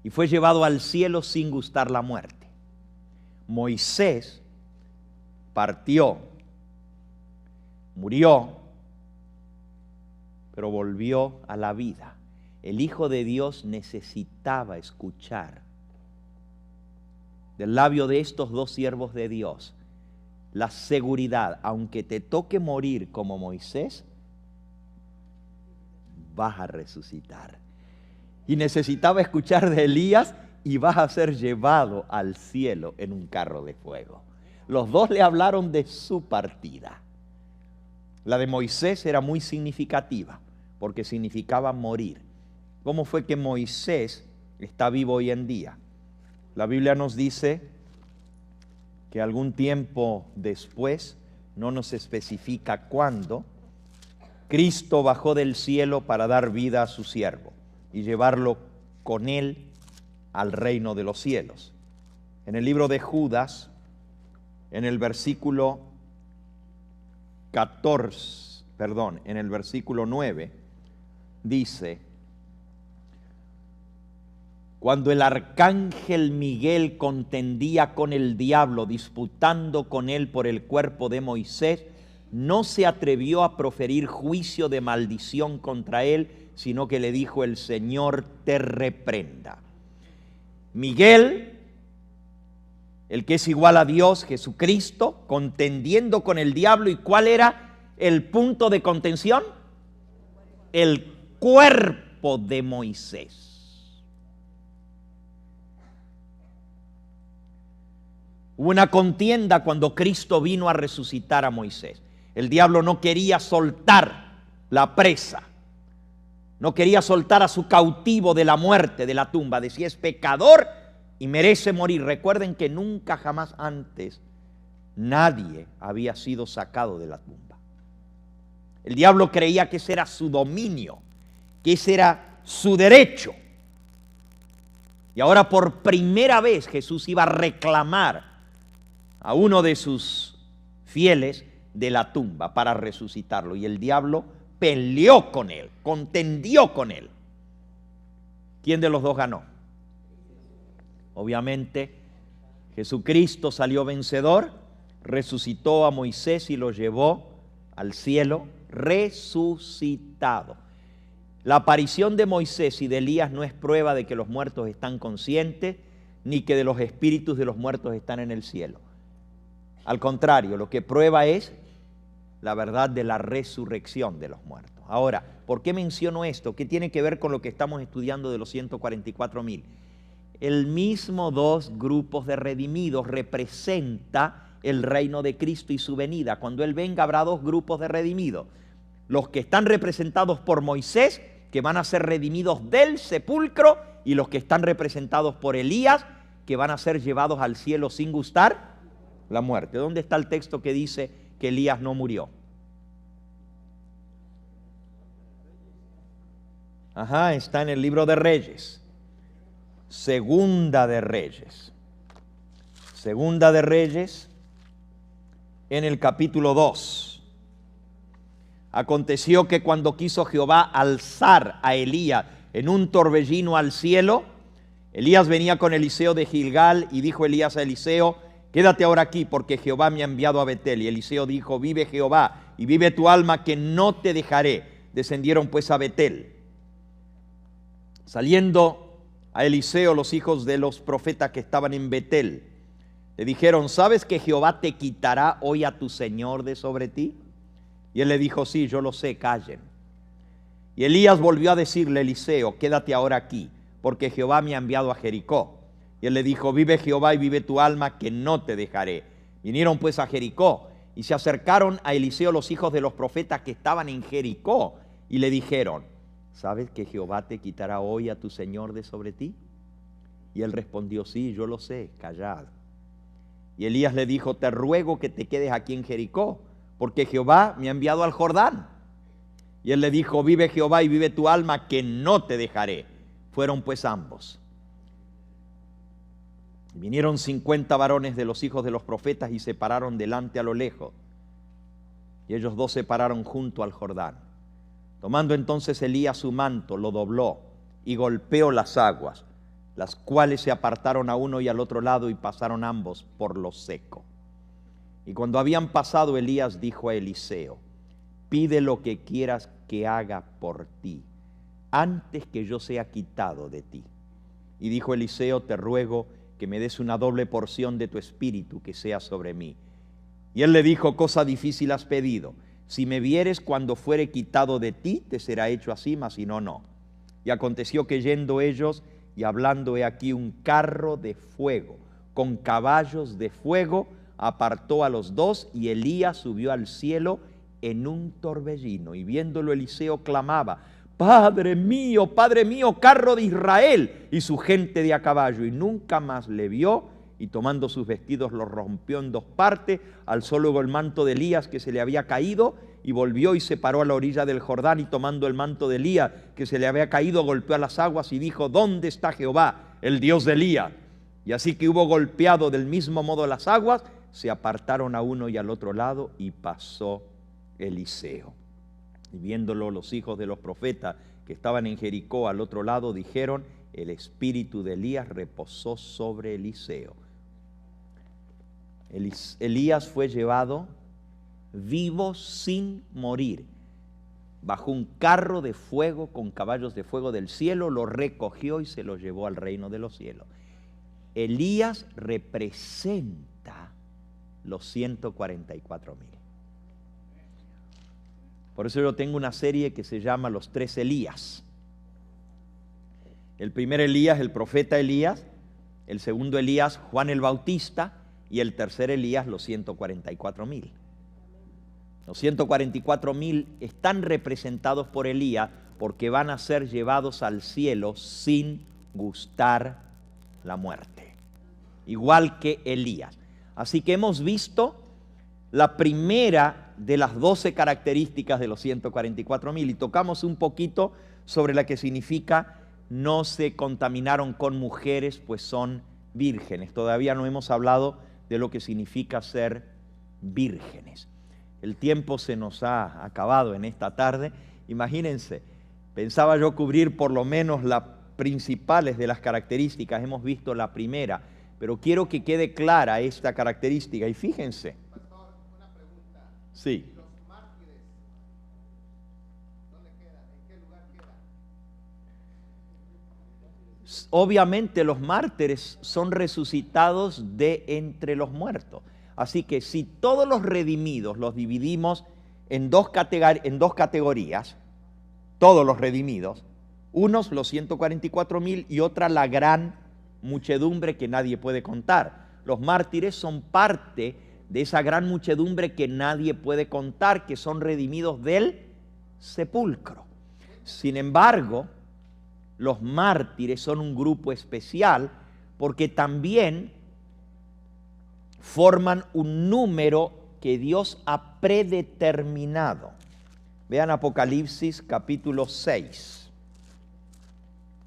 y fue llevado al cielo sin gustar la muerte. Moisés partió, murió, pero volvió a la vida. El Hijo de Dios necesitaba escuchar del labio de estos 2 siervos de Dios la seguridad: aunque te toque morir como Moisés, vas a resucitar. Y necesitaba escuchar de Elías: y vas a ser llevado al cielo en un carro de fuego. Los 2 le hablaron de su partida. La de Moisés era muy significativa, porque significaba morir. ¿Cómo fue que Moisés está vivo hoy en día? La Biblia nos dice que algún tiempo después, no nos especifica cuándo, Cristo bajó del cielo para dar vida a su siervo y llevarlo con él al reino de los cielos. En el libro de Judas, en el versículo 9, dice: cuando el arcángel Miguel contendía con el diablo, disputando con él por el cuerpo de Moisés, no se atrevió a proferir juicio de maldición contra él, sino que le dijo: el Señor te reprenda. Miguel, el que es igual a Dios, Jesucristo, contendiendo con el diablo. ¿Y cuál era el punto de contención? El cuerpo de Moisés. Hubo una contienda cuando Cristo vino a resucitar a Moisés. El diablo no quería soltar la presa, no quería soltar a su cautivo de la muerte, de la tumba. Decía: es pecador y merece morir. Recuerden que nunca jamás antes nadie había sido sacado de la tumba. El diablo creía que ese era su dominio, que ese era su derecho. Y ahora por primera vez Jesús iba a reclamar a uno de sus fieles de la tumba para resucitarlo. Y el diablo peleó con él, contendió con él. ¿Quién de los dos ganó? Obviamente Jesucristo salió vencedor, resucitó a Moisés y lo llevó al cielo resucitado. La aparición de Moisés y de Elías no es prueba de que los muertos están conscientes, ni que de los espíritus de los muertos están en el cielo. Al contrario, lo que prueba es la verdad de la resurrección de los muertos. Ahora, ¿por qué menciono esto? ¿Qué tiene que ver con lo que estamos estudiando de los 144,000? El mismo dos grupos de redimidos representa el reino de Cristo y su venida. Cuando Él venga habrá dos grupos de redimidos. Los que están representados por Moisés, que van a ser redimidos del sepulcro, y los que están representados por Elías, que van a ser llevados al cielo sin gustar la muerte. ¿Dónde está el texto que dice que Elías no murió? Ajá, está en el libro de Reyes. Segunda de Reyes. Segunda de Reyes, en el capítulo 2. Aconteció que cuando quiso Jehová alzar a Elías en un torbellino al cielo, Elías venía con Eliseo de Gilgal, y dijo Elías a Eliseo: quédate ahora aquí, porque Jehová me ha enviado a Betel. Y Eliseo dijo: vive Jehová y vive tu alma, que no te dejaré. Descendieron pues a Betel. Saliendo a Eliseo los hijos de los profetas que estaban en Betel, le dijeron: ¿sabes que Jehová te quitará hoy a tu señor de sobre ti? Y él le dijo: sí, yo lo sé, callen. Y Elías volvió a decirle a Eliseo: quédate ahora aquí, porque Jehová me ha enviado a Jericó. Y él le dijo: vive Jehová y vive tu alma, que no te dejaré. Vinieron pues a Jericó, y se acercaron a Eliseo los hijos de los profetas que estaban en Jericó, y le dijeron: ¿sabes que Jehová te quitará hoy a tu señor de sobre ti? Y él respondió: sí, yo lo sé, callad. Y Elías le dijo: te ruego que te quedes aquí en Jericó, porque Jehová me ha enviado al Jordán. Y él le dijo: vive Jehová y vive tu alma, que no te dejaré. Fueron pues ambos. Vinieron 50 varones de los hijos de los profetas y se pararon delante a lo lejos. Y ellos dos se pararon junto al Jordán. Tomando entonces Elías su manto, lo dobló y golpeó las aguas, las cuales se apartaron a uno y al otro lado, y pasaron ambos por lo seco. Y cuando habían pasado, Elías dijo a Eliseo: pide lo que quieras que haga por ti, antes que yo sea quitado de ti. Y dijo Eliseo: te ruego que me des una doble porción de tu espíritu que sea sobre mí. Y él le dijo: cosa difícil has pedido. Si me vieres cuando fuere quitado de ti, te será hecho así, mas si no, no. Y aconteció que yendo ellos y hablando, he aquí un carro de fuego con caballos de fuego apartó a los dos, y Elías subió al cielo en un torbellino. Y viéndolo Eliseo clamaba: Padre mío, carro de Israel y su gente de a caballo. Y nunca más le vio, y tomando sus vestidos los rompió en dos partes, alzó luego el manto de Elías que se le había caído, y volvió y se paró a la orilla del Jordán, y tomando el manto de Elías que se le había caído, golpeó a las aguas y dijo: ¿dónde está Jehová, el Dios de Elías? Y así que hubo golpeado del mismo modo las aguas, se apartaron a uno y al otro lado, y pasó Eliseo. Y viéndolo los hijos de los profetas que estaban en Jericó al otro lado, dijeron: el espíritu de Elías reposó sobre Eliseo. Elías fue llevado vivo sin morir, bajo un carro de fuego con caballos de fuego del cielo, lo recogió y se lo llevó al reino de los cielos. Elías representa los 144,000. Por eso yo tengo una serie que se llama Los Tres Elías. El primer Elías, el profeta Elías; el segundo Elías, Juan el Bautista; y el tercer Elías, los 144,000. Los 144,000 están representados por Elías porque van a ser llevados al cielo sin gustar la muerte, igual que Elías. Así que hemos visto la primera de las 12 características de los 144,000 y tocamos un poquito sobre la que significa no se contaminaron con mujeres, pues son vírgenes. Todavía no hemos hablado de lo que significa ser vírgenes. El tiempo se nos ha acabado en esta tarde. Imagínense, pensaba yo cubrir por lo menos las principales de las características. Hemos visto la primera, pero quiero que quede clara esta característica. Y fíjense. Pastor, una pregunta. Sí. ¿Los mártires dónde quedan? ¿En qué lugar quedan? Obviamente los mártires son resucitados de entre los muertos. Así que si todos los redimidos los dividimos en dos categorías, todos los redimidos, unos los 144,000 y otra la gran muchedumbre que nadie puede contar. Los mártires son parte de esa gran muchedumbre que nadie puede contar, que son redimidos del sepulcro. Sin embargo, los mártires son un grupo especial porque también forman un número que Dios ha predeterminado. Vean Apocalipsis capítulo 6.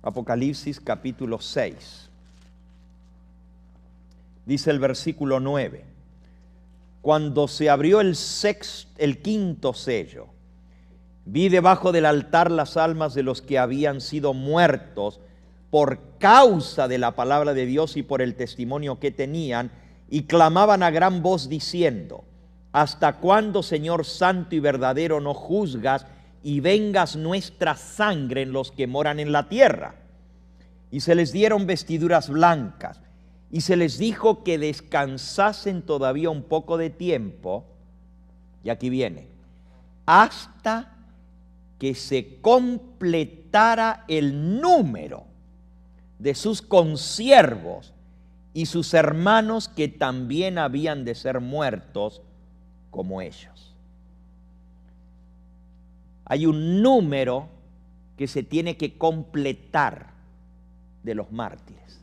Apocalipsis capítulo 6. Dice el versículo 9. Cuando se abrió el quinto sello, vi debajo del altar las almas de los que habían sido muertos por causa de la palabra de Dios y por el testimonio que tenían, y clamaban a gran voz diciendo: ¿hasta cuándo, Señor santo y verdadero, no juzgas y vengas nuestra sangre en los que moran en la tierra? Y se les dieron vestiduras blancas, y se les dijo que descansasen todavía un poco de tiempo, y aquí viene, hasta que se completara el número de sus consiervos y sus hermanos que también habían de ser muertos como ellos. Hay un número que se tiene que completar de los mártires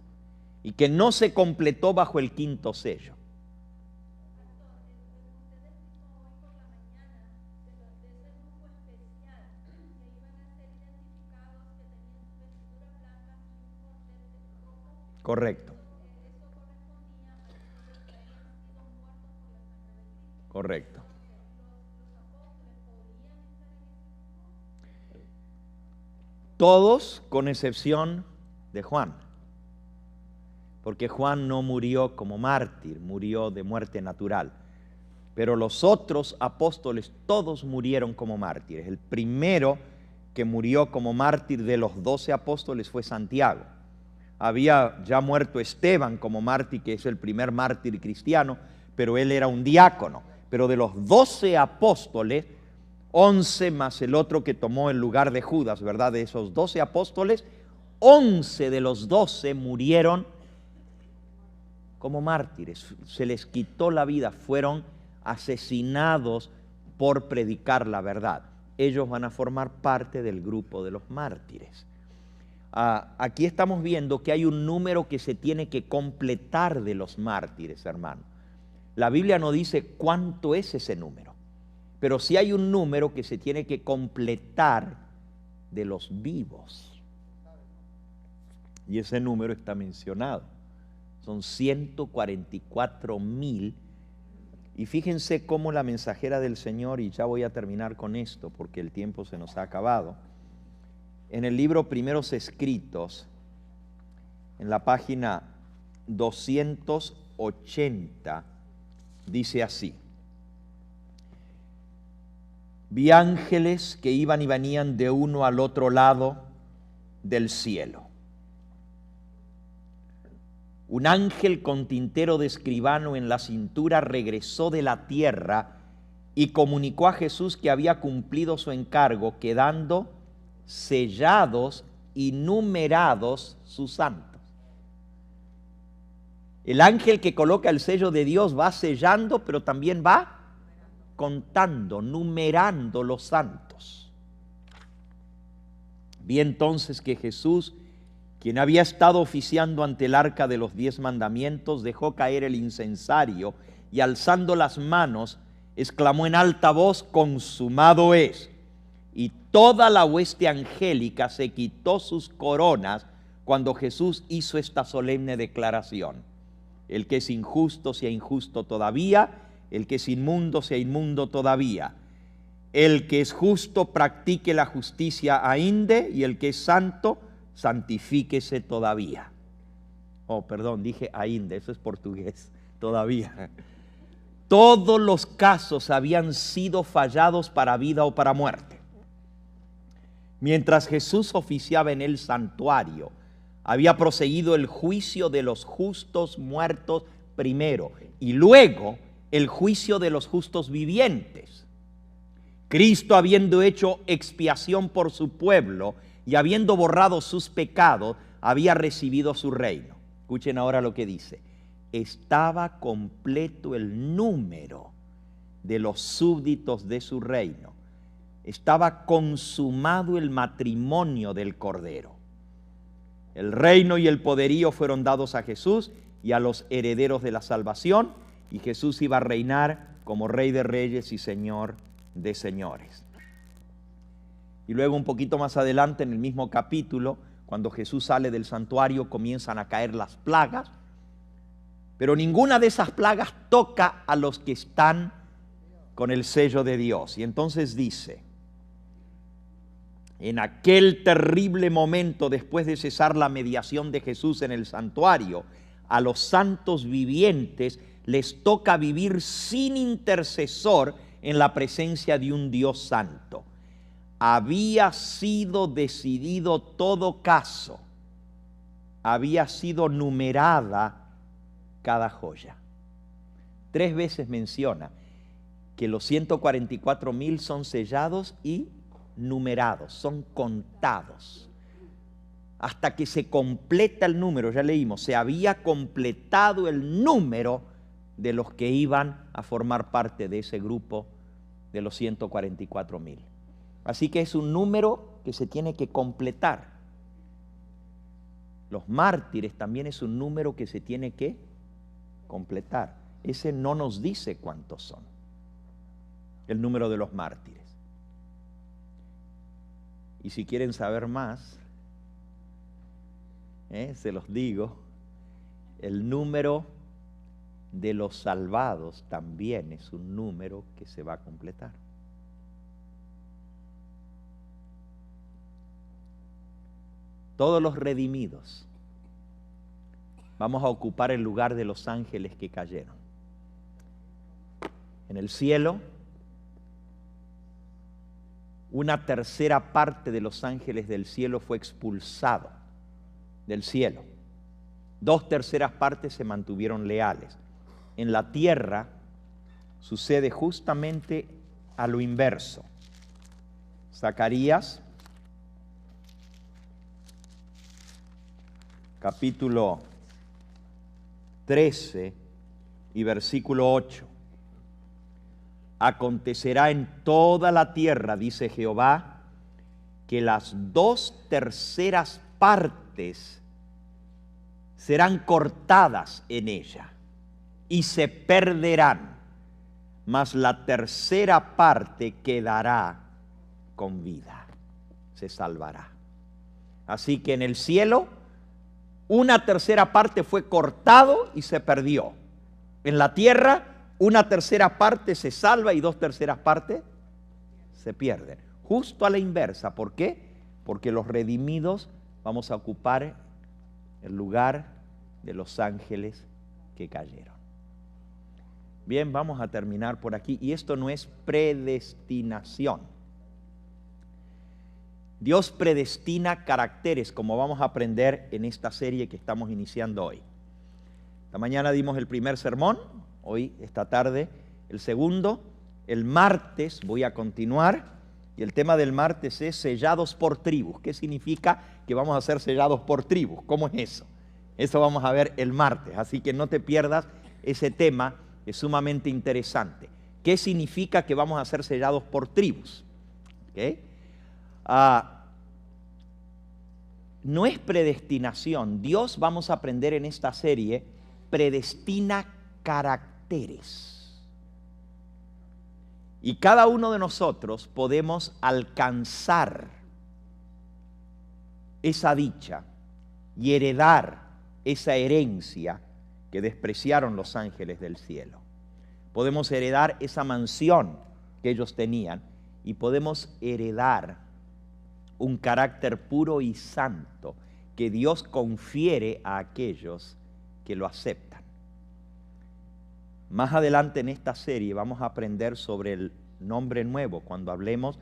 y que no se completó bajo el quinto sello. Correcto. Correcto. Todos con excepción de Juan, porque Juan no murió como mártir, murió de muerte natural. Pero los otros apóstoles todos murieron como mártires. El primero que murió como mártir de los 12 apóstoles fue Santiago. Había ya muerto Esteban como mártir, que es el primer mártir cristiano, pero él era un diácono. Pero de los 12 apóstoles, 11 más el otro que tomó el lugar de Judas, ¿verdad? De esos 12 apóstoles, 11 de los 12 murieron como mártires. Se les quitó la vida, fueron asesinados por predicar la verdad. Ellos van a formar parte del grupo de los mártires. Aquí estamos viendo que hay un número que se tiene que completar de los mártires, hermano. La Biblia no dice cuánto es ese número, pero sí hay un número que se tiene que completar de los vivos. Y ese número está mencionado. Son 144,000. Y fíjense cómo la mensajera del Señor, y ya voy a terminar con esto porque el tiempo se nos ha acabado, en el libro Primeros Escritos, en la página 280, dice así: vi ángeles que iban y venían de uno al otro lado del cielo. Un ángel con tintero de escribano en la cintura regresó de la tierra y comunicó a Jesús que había cumplido su encargo, quedando sellados y numerados sus santos. El ángel que coloca el sello de Dios va sellando, pero también va contando, numerando los santos. Vi entonces que Jesús, quien había estado oficiando ante el arca de los 10 mandamientos, dejó caer el incensario y alzando las manos, exclamó en alta voz: consumado es. y toda la hueste angélica se quitó sus coronas cuando Jesús hizo esta solemne declaración: el que es injusto sea injusto todavía, el que es inmundo sea inmundo todavía, el que es justo practique la justicia ainde, y el que es santo santifíquese todavía. Oh, perdón, dije ainde, eso es portugués, todavía. Todos los casos habían sido fallados para vida o para muerte. Mientras Jesús oficiaba en el santuario, había proseguido el juicio de los justos muertos primero y luego el juicio de los justos vivientes. Cristo, habiendo hecho expiación por su pueblo y habiendo borrado sus pecados, había recibido su reino. Escuchen ahora lo que dice: estaba completo el número de los súbditos de su reino. Estaba consumado el matrimonio del Cordero. El reino y el poderío fueron dados a Jesús y a los herederos de la salvación, y Jesús iba a reinar como Rey de Reyes y Señor de señores. Y luego un poquito más adelante en el mismo capítulo, cuando Jesús sale del santuario, comienzan a caer las plagas, pero ninguna de esas plagas toca a los que están con el sello de Dios. Y entonces dice: en aquel terrible momento, después de cesar la mediación de Jesús en el santuario, a los santos vivientes les toca vivir sin intercesor en la presencia de un Dios santo. Había sido decidido todo caso, había sido numerada cada joya. 3 veces menciona que los 144,000 son sellados y numerados, son contados. Hasta que se completa el número, ya leímos, se había completado el número de los que iban a formar parte de ese grupo de los 144,000. Así que es un número que se tiene que completar. Los mártires también es un número que se tiene que completar. Ese no nos dice cuántos son, el número de los mártires. Y si quieren saber más, se los digo, el número de los salvados también es un número que se va a completar. Todos los redimidos vamos a ocupar el lugar de los ángeles que cayeron. En el cielo, una tercera parte de los ángeles del cielo fue expulsado del cielo. 2/3 partes se mantuvieron leales. En la tierra sucede justamente a lo inverso. Zacarías, capítulo 13 y versículo 8. Acontecerá en toda la tierra, dice Jehová, que las 2/3 partes serán cortadas en ella y se perderán, mas la 1/3 parte quedará con vida, se salvará. Así que en el cielo, 1/3 parte fue cortado y se perdió. En la tierra, 1/3 parte se salva y 2/3 partes se pierden. Justo a la inversa. ¿Por qué? Porque los redimidos vamos a ocupar el lugar de los ángeles que cayeron. Bien, vamos a terminar por aquí. Y esto no es predestinación. Dios predestina caracteres, como vamos a aprender en esta serie que estamos iniciando hoy. Esta mañana dimos el primer sermón, hoy, esta tarde, el segundo. El martes voy a continuar, y el tema del martes es sellados por tribus. ¿Qué significa que vamos a ser sellados por tribus? ¿Cómo es eso? Eso vamos a ver el martes, así que no te pierdas ese tema, es sumamente interesante. ¿Qué significa que vamos a ser sellados por tribus? ¿Okay? No es predestinación. Dios, vamos a aprender en esta serie, predestina caracteres. Y cada uno de nosotros podemos alcanzar esa dicha y heredar esa herencia que despreciaron los ángeles del cielo. Podemos heredar esa mansión que ellos tenían y podemos heredar un carácter puro y santo que Dios confiere a aquellos que lo aceptan. Más adelante en esta serie vamos a aprender sobre el nombre nuevo, cuando hablemos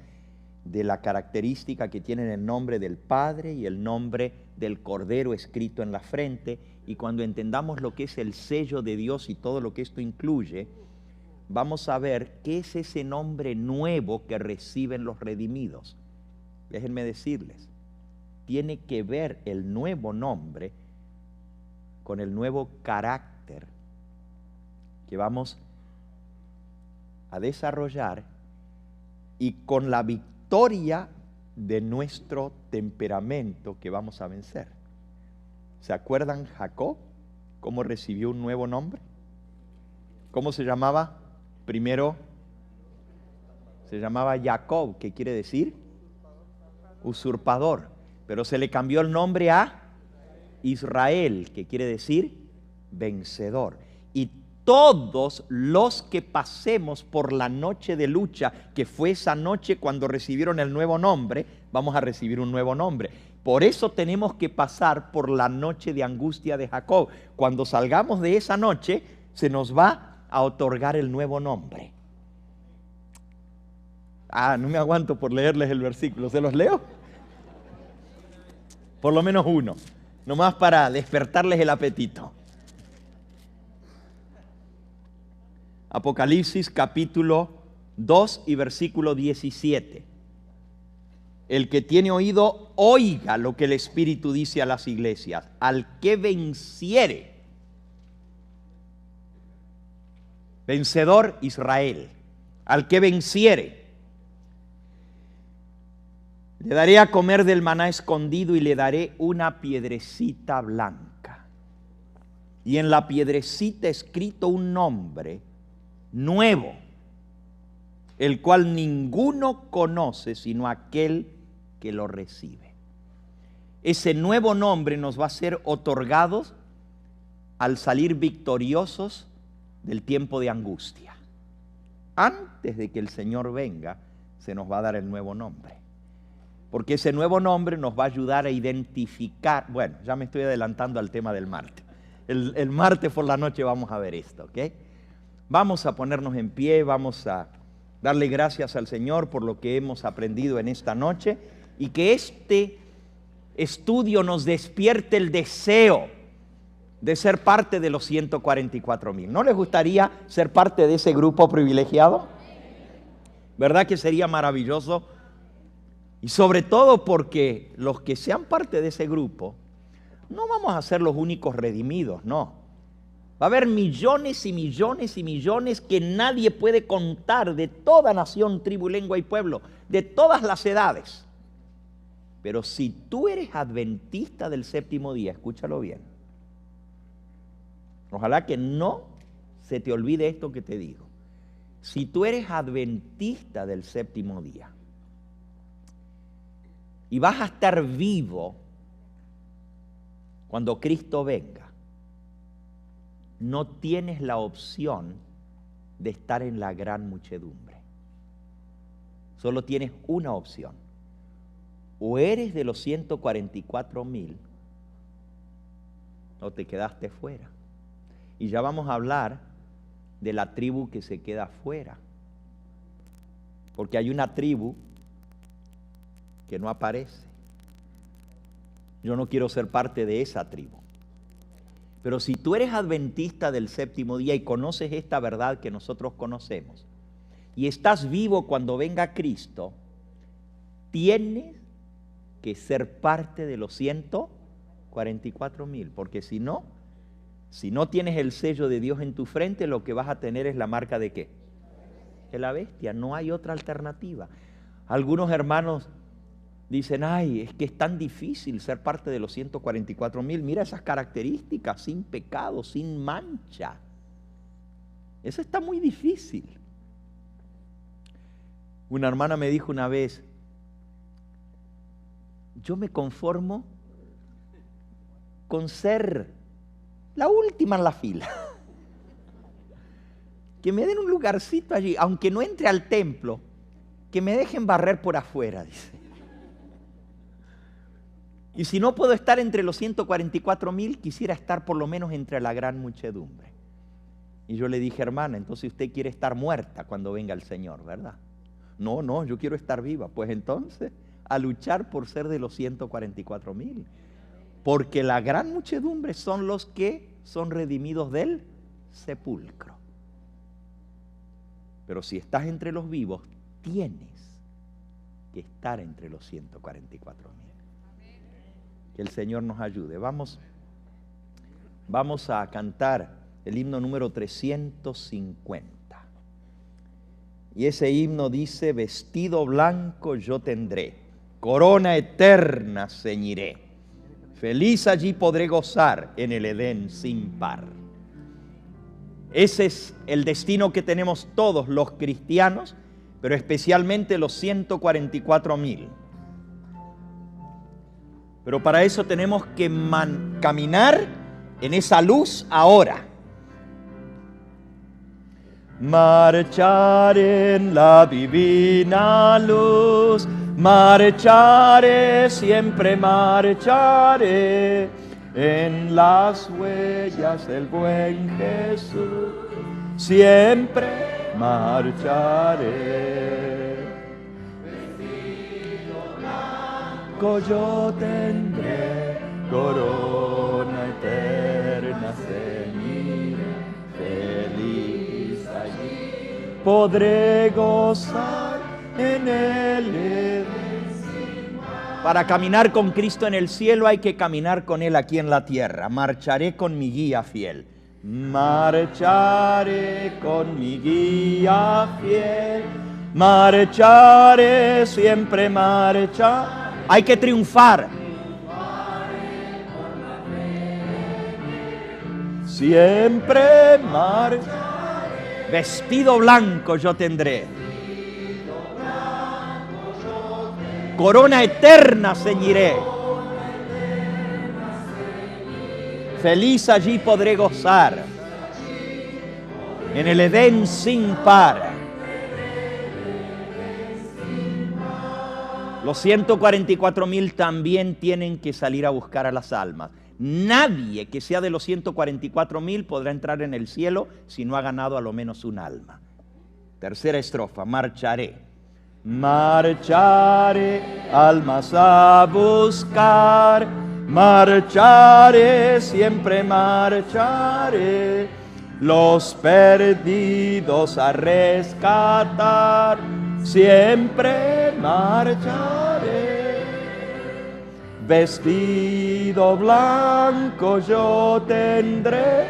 de la característica que tienen el nombre del Padre y el nombre del Cordero escrito en la frente, y cuando entendamos lo que es el sello de Dios y todo lo que esto incluye, vamos a ver qué es ese nombre nuevo que reciben los redimidos. Déjenme decirles, tiene que ver el nuevo nombre con el nuevo carácter que vamos a desarrollar y con la victoria de nuestro temperamento que vamos a vencer. ¿Se acuerdan Jacob? ¿Cómo recibió un nuevo nombre? ¿Cómo se llamaba? Primero se llamaba Jacob, que quiere decir usurpador, pero se le cambió el nombre a Israel, que quiere decir vencedor. Y todos los que pasemos por la noche de lucha, que fue esa noche cuando recibieron el nuevo nombre, vamos a recibir un nuevo nombre. Por eso tenemos que pasar por la noche de angustia de Jacob. Cuando salgamos de esa noche, se nos va a otorgar el nuevo nombre. No me aguanto por leerles el versículo. ¿Se los leo? Por lo menos uno, nomás para despertarles el apetito. Apocalipsis capítulo 2 y versículo 17. El que tiene oído, oiga lo que el Espíritu dice a las iglesias. Al que venciere, vencedor Israel, al que venciere, le daré a comer del maná escondido y le daré una piedrecita blanca. Y en la piedrecita escrito un nombre nuevo, el cual ninguno conoce sino aquel que lo recibe. Ese nuevo nombre nos va a ser otorgado al salir victoriosos del tiempo de angustia. Antes de que el Señor venga, se nos va a dar el nuevo nombre. Porque ese nuevo nombre nos va a ayudar a identificar. Bueno, ya me estoy adelantando al tema del martes. El martes por la noche vamos a ver esto, ¿ok? Vamos a ponernos en pie, vamos a darle gracias al Señor por lo que hemos aprendido en esta noche y que este estudio nos despierte el deseo de ser parte de los 144,000. ¿No les gustaría ser parte de ese grupo privilegiado? ¿Verdad que sería maravilloso? Y sobre todo porque los que sean parte de ese grupo, no vamos a ser los únicos redimidos, no. Va a haber millones y millones y millones que nadie puede contar, de toda nación, tribu, lengua y pueblo, de todas las edades. Pero si tú eres adventista del séptimo día, escúchalo bien. Ojalá que no se te olvide esto que te digo. Si tú eres adventista del séptimo día y vas a estar vivo cuando Cristo venga, no tienes la opción de estar en la gran muchedumbre. Solo tienes una opción. O eres de los 144,000 o te quedaste fuera. Y ya vamos a hablar de la tribu que se queda fuera. Porque hay una tribu que no aparece. Yo no quiero ser parte de esa tribu. Pero si tú eres adventista del séptimo día y conoces esta verdad que nosotros conocemos, y estás vivo cuando venga Cristo, tienes que ser parte de los 144,000, porque si no tienes el sello de Dios en tu frente, lo que vas a tener es la marca ¿de qué? De la bestia. No hay otra alternativa. Algunos hermanos dicen, ay, es que es tan difícil ser parte de los 144,000. Mira esas características, sin pecado, sin mancha. Eso está muy difícil. Una hermana me dijo una vez, yo me conformo con ser la última en la fila. Que me den un lugarcito allí, aunque no entre al templo, que me dejen barrer por afuera, dice. Y si no puedo estar entre los 144,000, quisiera estar por lo menos entre la gran muchedumbre. Y yo le dije, hermana, entonces usted quiere estar muerta cuando venga el Señor, ¿verdad? No, yo quiero estar viva. Pues entonces, a luchar por ser de los 144,000. Porque la gran muchedumbre son los que son redimidos del sepulcro. Pero si estás entre los vivos, tienes que estar entre los 144,000. Que el Señor nos ayude. Vamos a cantar el himno número 350. Y ese himno dice, vestido blanco yo tendré, corona eterna ceñiré. Feliz allí podré gozar en el Edén sin par. Ese es el destino que tenemos todos los cristianos, pero especialmente los 144,000. Pero para eso tenemos que caminar en esa luz ahora. Marchar en la divina luz, marcharé, siempre marcharé, en las huellas del buen Jesús, siempre marcharé. Vestido blanco yo tendré, corona eterna ceñiré, feliz allí podré gozar en el Edén. Para caminar con Cristo en el cielo hay que caminar con Él aquí en la tierra. Marcharé con mi guía fiel. Marcharé con mi guía fiel. Marcharé, siempre marcha. Hay que triunfar. Siempre marcharé. Vestido blanco yo tendré. Corona eterna ceñiré. Feliz allí podré gozar. En el Edén sin par. Los 144,000 también tienen que salir a buscar a las almas. Nadie que sea de los 144,000 podrá entrar en el cielo si no ha ganado a lo menos un alma. Tercera estrofa, marcharé. Marcharé, almas a buscar, marcharé, siempre marcharé, los perdidos a rescatar, siempre marcharé. Vestido blanco yo tendré,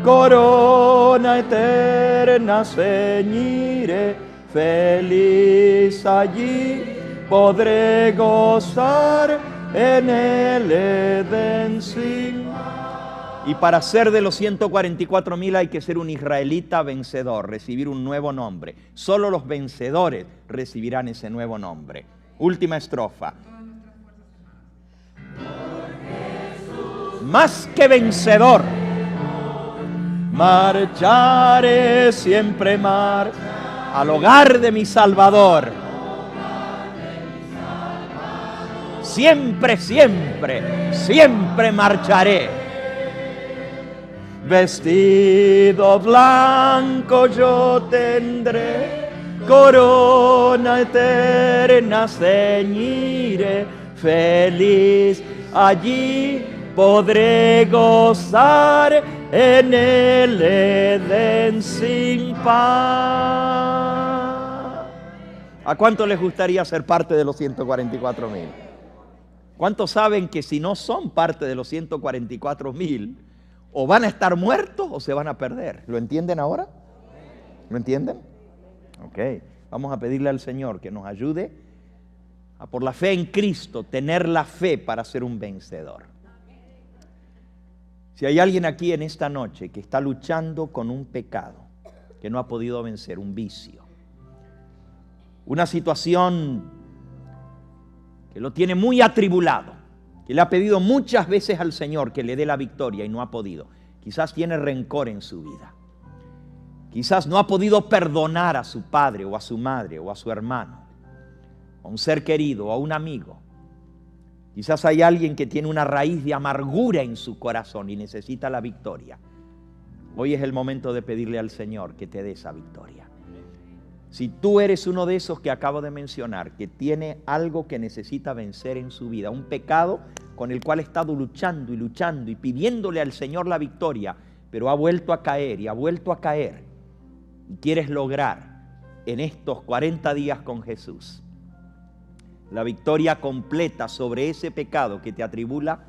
corona eterna ceñiré. Feliz allí podré gozar en el Edén sin mar. Y para ser de los 144,000 hay que ser un israelita vencedor, recibir un nuevo nombre. Solo los vencedores recibirán ese nuevo nombre. Última estrofa. Más que vencedor, marcharé, siempre marcharé al hogar de mi Salvador. Siempre, siempre, siempre marcharé. Vestido blanco yo tendré, corona eterna ceñiré. Feliz allí podré gozar en el Edén sin par. ¿A cuánto les gustaría ser parte de los 144,000? ¿Cuántos saben que si no son parte de los 144,000, o van a estar muertos o se van a perder? ¿Lo entienden ahora? ¿Lo entienden? Ok, vamos a pedirle al Señor que nos ayude a, por la fe en Cristo, tener la fe para ser un vencedor. Si hay alguien aquí en esta noche que está luchando con un pecado que no ha podido vencer, un vicio, una situación que lo tiene muy atribulado, que le ha pedido muchas veces al Señor que le dé la victoria y no ha podido. Quizás tiene rencor en su vida. Quizás no ha podido perdonar a su padre o a su madre o a su hermano, a un ser querido o a un amigo. Quizás hay alguien que tiene una raíz de amargura en su corazón y necesita la victoria. Hoy es el momento de pedirle al Señor que te dé esa victoria. Si tú eres uno de esos que acabo de mencionar, que tiene algo que necesita vencer en su vida, un pecado con el cual ha estado luchando y pidiéndole al Señor la victoria, pero ha vuelto a caer y ha vuelto a caer, y quieres lograr en estos 40 días con Jesús la victoria completa sobre ese pecado que te atribula,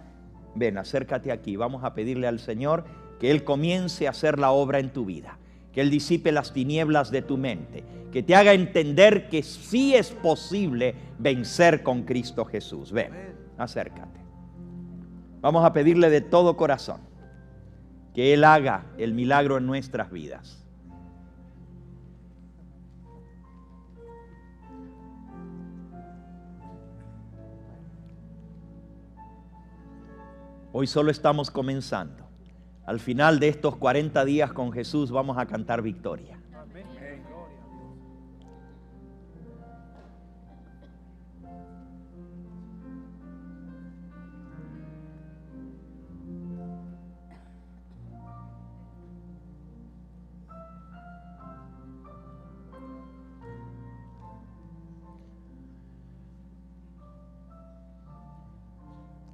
ven, acércate aquí, vamos a pedirle al Señor que Él comience a hacer la obra en tu vida, que Él disipe las tinieblas de tu mente, que te haga entender que sí es posible vencer con Cristo Jesús. Ven, acércate. Vamos a pedirle de todo corazón que Él haga el milagro en nuestras vidas. Hoy solo estamos comenzando. Al final de estos 40 días con Jesús vamos a cantar victoria.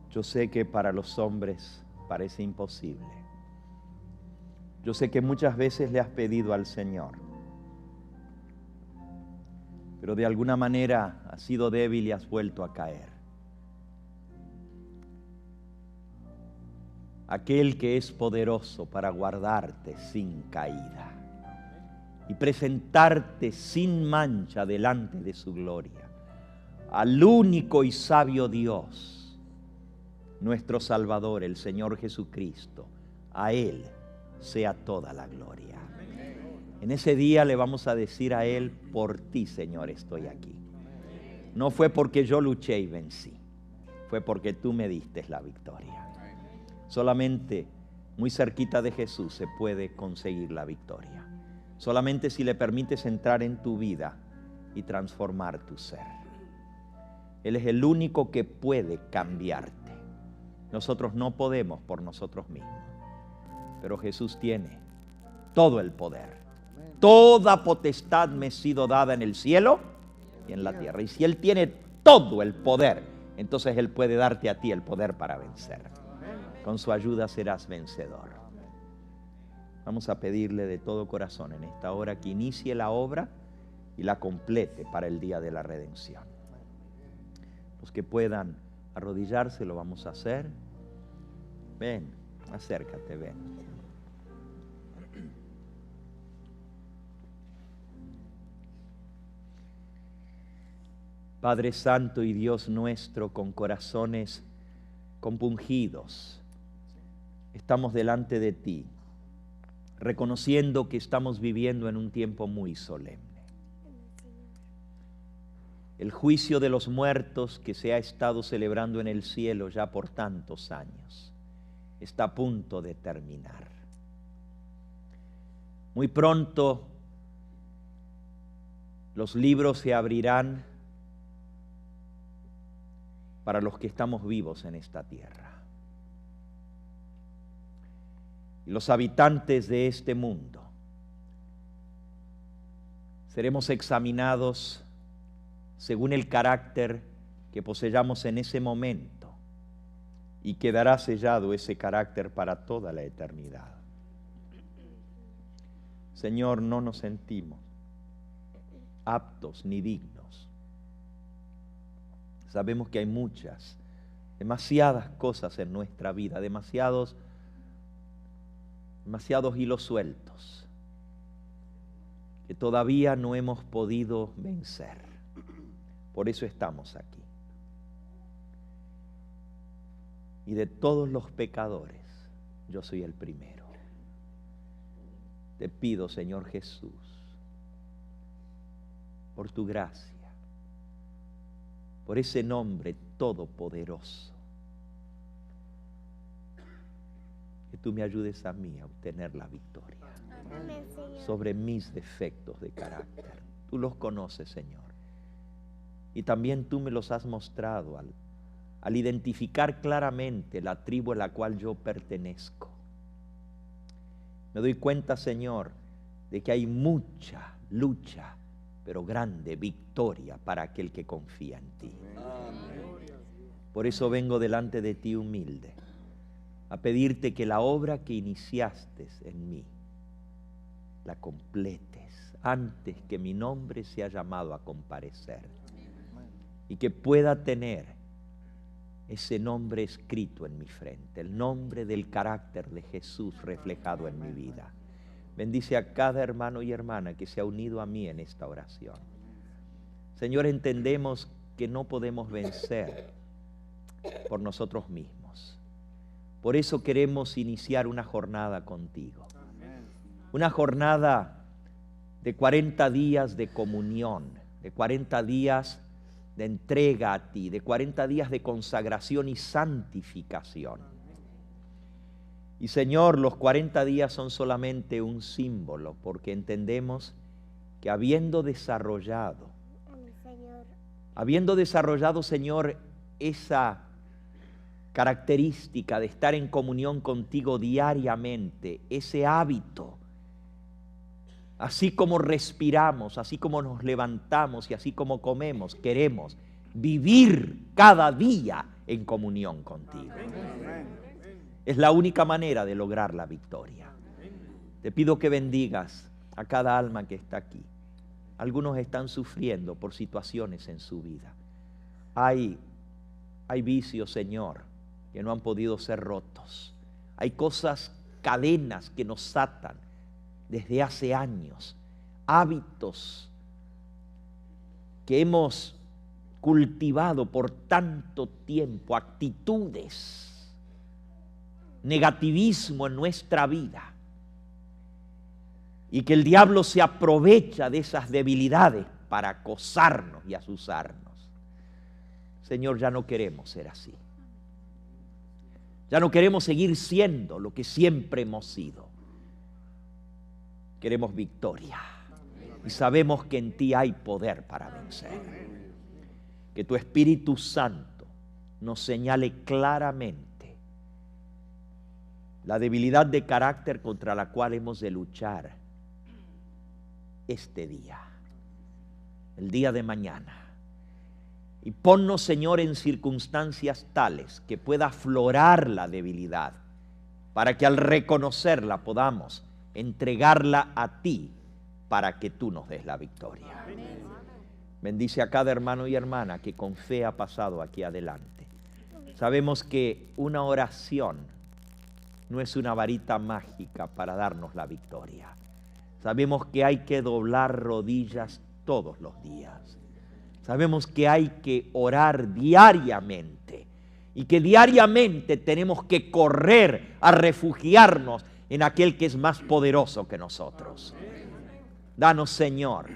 Yo sé que para los hombres parece imposible. Yo sé que muchas veces le has pedido al Señor, pero de alguna manera has sido débil y has vuelto a caer. Aquel que es poderoso para guardarte sin caída y presentarte sin mancha delante de su gloria, al único y sabio Dios, nuestro Salvador, el Señor Jesucristo. A Él sea toda la gloria. En ese día le vamos a decir a Él: por ti, Señor, estoy aquí. No fue porque yo luché y vencí, fue porque tú me diste la victoria. Solamente muy cerquita de Jesús se puede conseguir la victoria. Solamente si le permites entrar en tu vida y transformar tu ser. Él es el único que puede cambiarte. Nosotros no podemos por nosotros mismos, pero Jesús tiene todo el poder. Toda potestad me ha sido dada en el cielo y en la tierra. Y si Él tiene todo el poder, entonces Él puede darte a ti el poder para vencer. Con su ayuda serás vencedor. Vamos a pedirle de todo corazón en esta hora que inicie la obra y la complete para el día de la redención. Los que puedan arrodillarse lo vamos a hacer. Ven, acércate, ven. Padre Santo y Dios nuestro, con corazones compungidos, estamos delante de ti, reconociendo que estamos viviendo en un tiempo muy solemne. El juicio de los muertos que se ha estado celebrando en el cielo ya por tantos años está a punto de terminar. Muy pronto los libros se abrirán para los que estamos vivos en esta tierra. Y los habitantes de este mundo seremos examinados según el carácter que poseyamos en ese momento, y quedará sellado ese carácter para toda la eternidad. Señor, no nos sentimos aptos ni dignos. Sabemos que hay demasiadas cosas en nuestra vida, demasiados hilos sueltos que todavía no hemos podido vencer. Por eso estamos aquí. Y de todos los pecadores, yo soy el primero. Te pido, Señor Jesús, por tu gracia, por ese nombre todopoderoso. Que tú me ayudes a mí a obtener la victoria sobre mis defectos de carácter. Tú los conoces, Señor. Y también tú me los has mostrado al identificar claramente la tribu a la cual yo pertenezco. Me doy cuenta, Señor, de que hay mucha lucha, pero grande victoria para aquel que confía en ti. Por eso vengo delante de ti humilde, a pedirte que la obra que iniciaste en mí, la completes antes que mi nombre sea llamado a comparecer. Y que pueda tener ese nombre escrito en mi frente, el nombre del carácter de Jesús reflejado en mi vida. Bendice a cada hermano y hermana que se ha unido a mí en esta oración. Señor, entendemos que no podemos vencer por nosotros mismos. Por eso queremos iniciar una jornada contigo. Una jornada de 40 días de comunión, de 40 días de entrega a ti, de 40 días de consagración y santificación. Y Señor, los 40 días son solamente un símbolo, porque entendemos que habiendo desarrollado, Señor, esa característica de estar en comunión contigo diariamente, ese hábito, así como respiramos, así como nos levantamos y así como comemos, queremos vivir cada día en comunión contigo. Es la única manera de lograr la victoria. Te pido que bendigas a cada alma que está aquí. Algunos están sufriendo por situaciones en su vida. Hay vicios, Señor, que no han podido ser rotos. Hay cosas, cadenas que nos atan desde hace años, hábitos que hemos cultivado por tanto tiempo, actitudes, negativismo en nuestra vida, y que el diablo se aprovecha de esas debilidades para acosarnos y azuzarnos. Señor, ya no queremos ser así. Ya no queremos seguir siendo lo que siempre hemos sido. Queremos victoria y sabemos que en ti hay poder para vencer. Que tu Espíritu Santo nos señale claramente la debilidad de carácter contra la cual hemos de luchar este día, el día de mañana. Y ponnos, Señor, en circunstancias tales que pueda aflorar la debilidad, para que al reconocerla podamos entregarla a ti para que tú nos des la victoria. Amén. Bendice a cada hermano y hermana que con fe ha pasado aquí adelante. Sabemos que una oración no es una varita mágica para darnos la victoria. Sabemos que hay que doblar rodillas todos los días. Sabemos que hay que orar diariamente y que diariamente tenemos que correr a refugiarnos en aquel que es más poderoso que nosotros. Danos, Señor,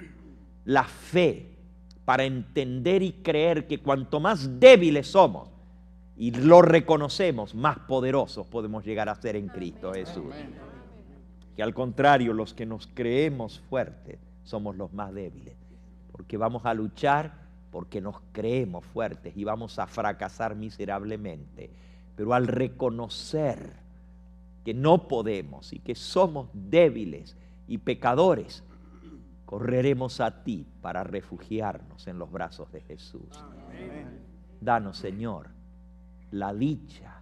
la fe para entender y creer que cuanto más débiles somos y lo reconocemos, más poderosos podemos llegar a ser en Cristo Jesús. Que al contrario, los que nos creemos fuertes somos los más débiles, porque vamos a luchar porque nos creemos fuertes y vamos a fracasar miserablemente. Pero al reconocer que no podemos y que somos débiles y pecadores, correremos a ti para refugiarnos en los brazos de Jesús. Amén. Danos, Señor, la dicha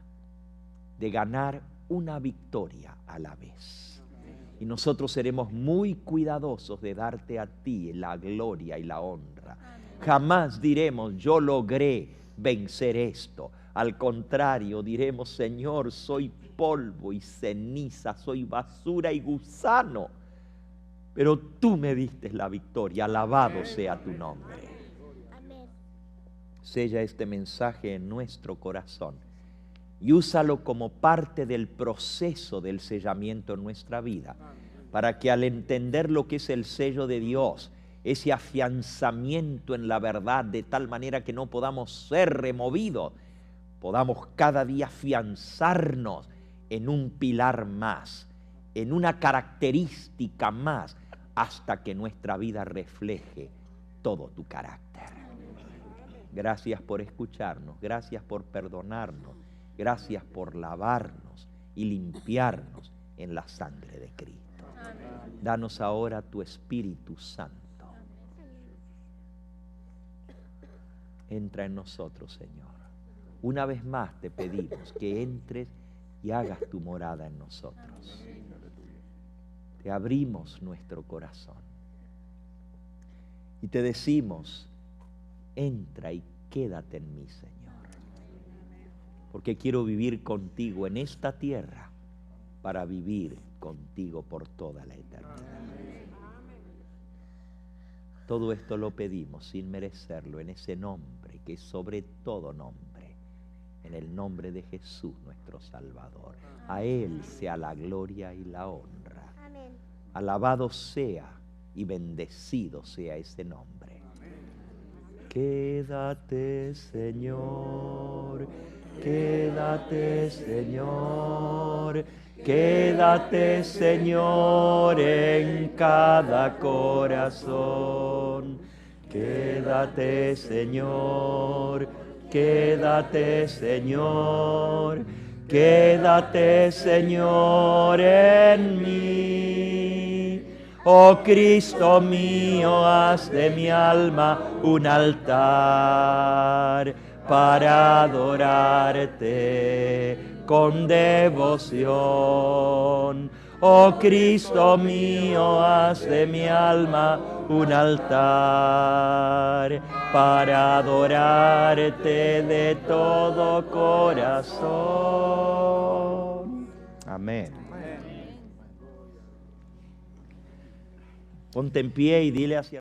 de ganar una victoria a la vez. Y nosotros seremos muy cuidadosos de darte a ti la gloria y la honra. Jamás diremos, yo logré vencer esto. Al contrario, diremos, Señor, soy polvo y ceniza, soy basura y gusano, pero tú me diste la victoria. Alabado sea tu nombre. Sella este mensaje en nuestro corazón y úsalo como parte del proceso del sellamiento en nuestra vida, para que al entender lo que es el sello de Dios ese afianzamiento en la verdad, de tal manera que no podamos ser removidos, podamos cada día afianzarnos en un pilar más, en una característica más, hasta que nuestra vida refleje todo tu carácter. Gracias por escucharnos, gracias por perdonarnos, gracias por lavarnos y limpiarnos en la sangre de Cristo. Danos ahora tu Espíritu Santo. Entra en nosotros, Señor. Una vez más te pedimos que entres y hagas tu morada en nosotros. Te abrimos nuestro corazón y te decimos: entra y quédate en mí, Señor, porque quiero vivir contigo en esta tierra para vivir contigo por toda la eternidad. Todo esto lo pedimos sin merecerlo, en ese nombre que es sobre todo nombre, en el nombre de Jesús nuestro Salvador. A Él sea la gloria y la honra. Amén. Alabado sea y bendecido sea ese nombre. Quédate, Señor, quédate, Señor, quédate, Señor, en cada corazón. Quédate, Señor, quédate, Señor, quédate, Señor, en mí. Oh Cristo mío, haz de mi alma un altar para adorarte con devoción. Oh Cristo mío, haz de mi alma un altar para adorarte de todo corazón. Amén. Ponte en pie y dile hacia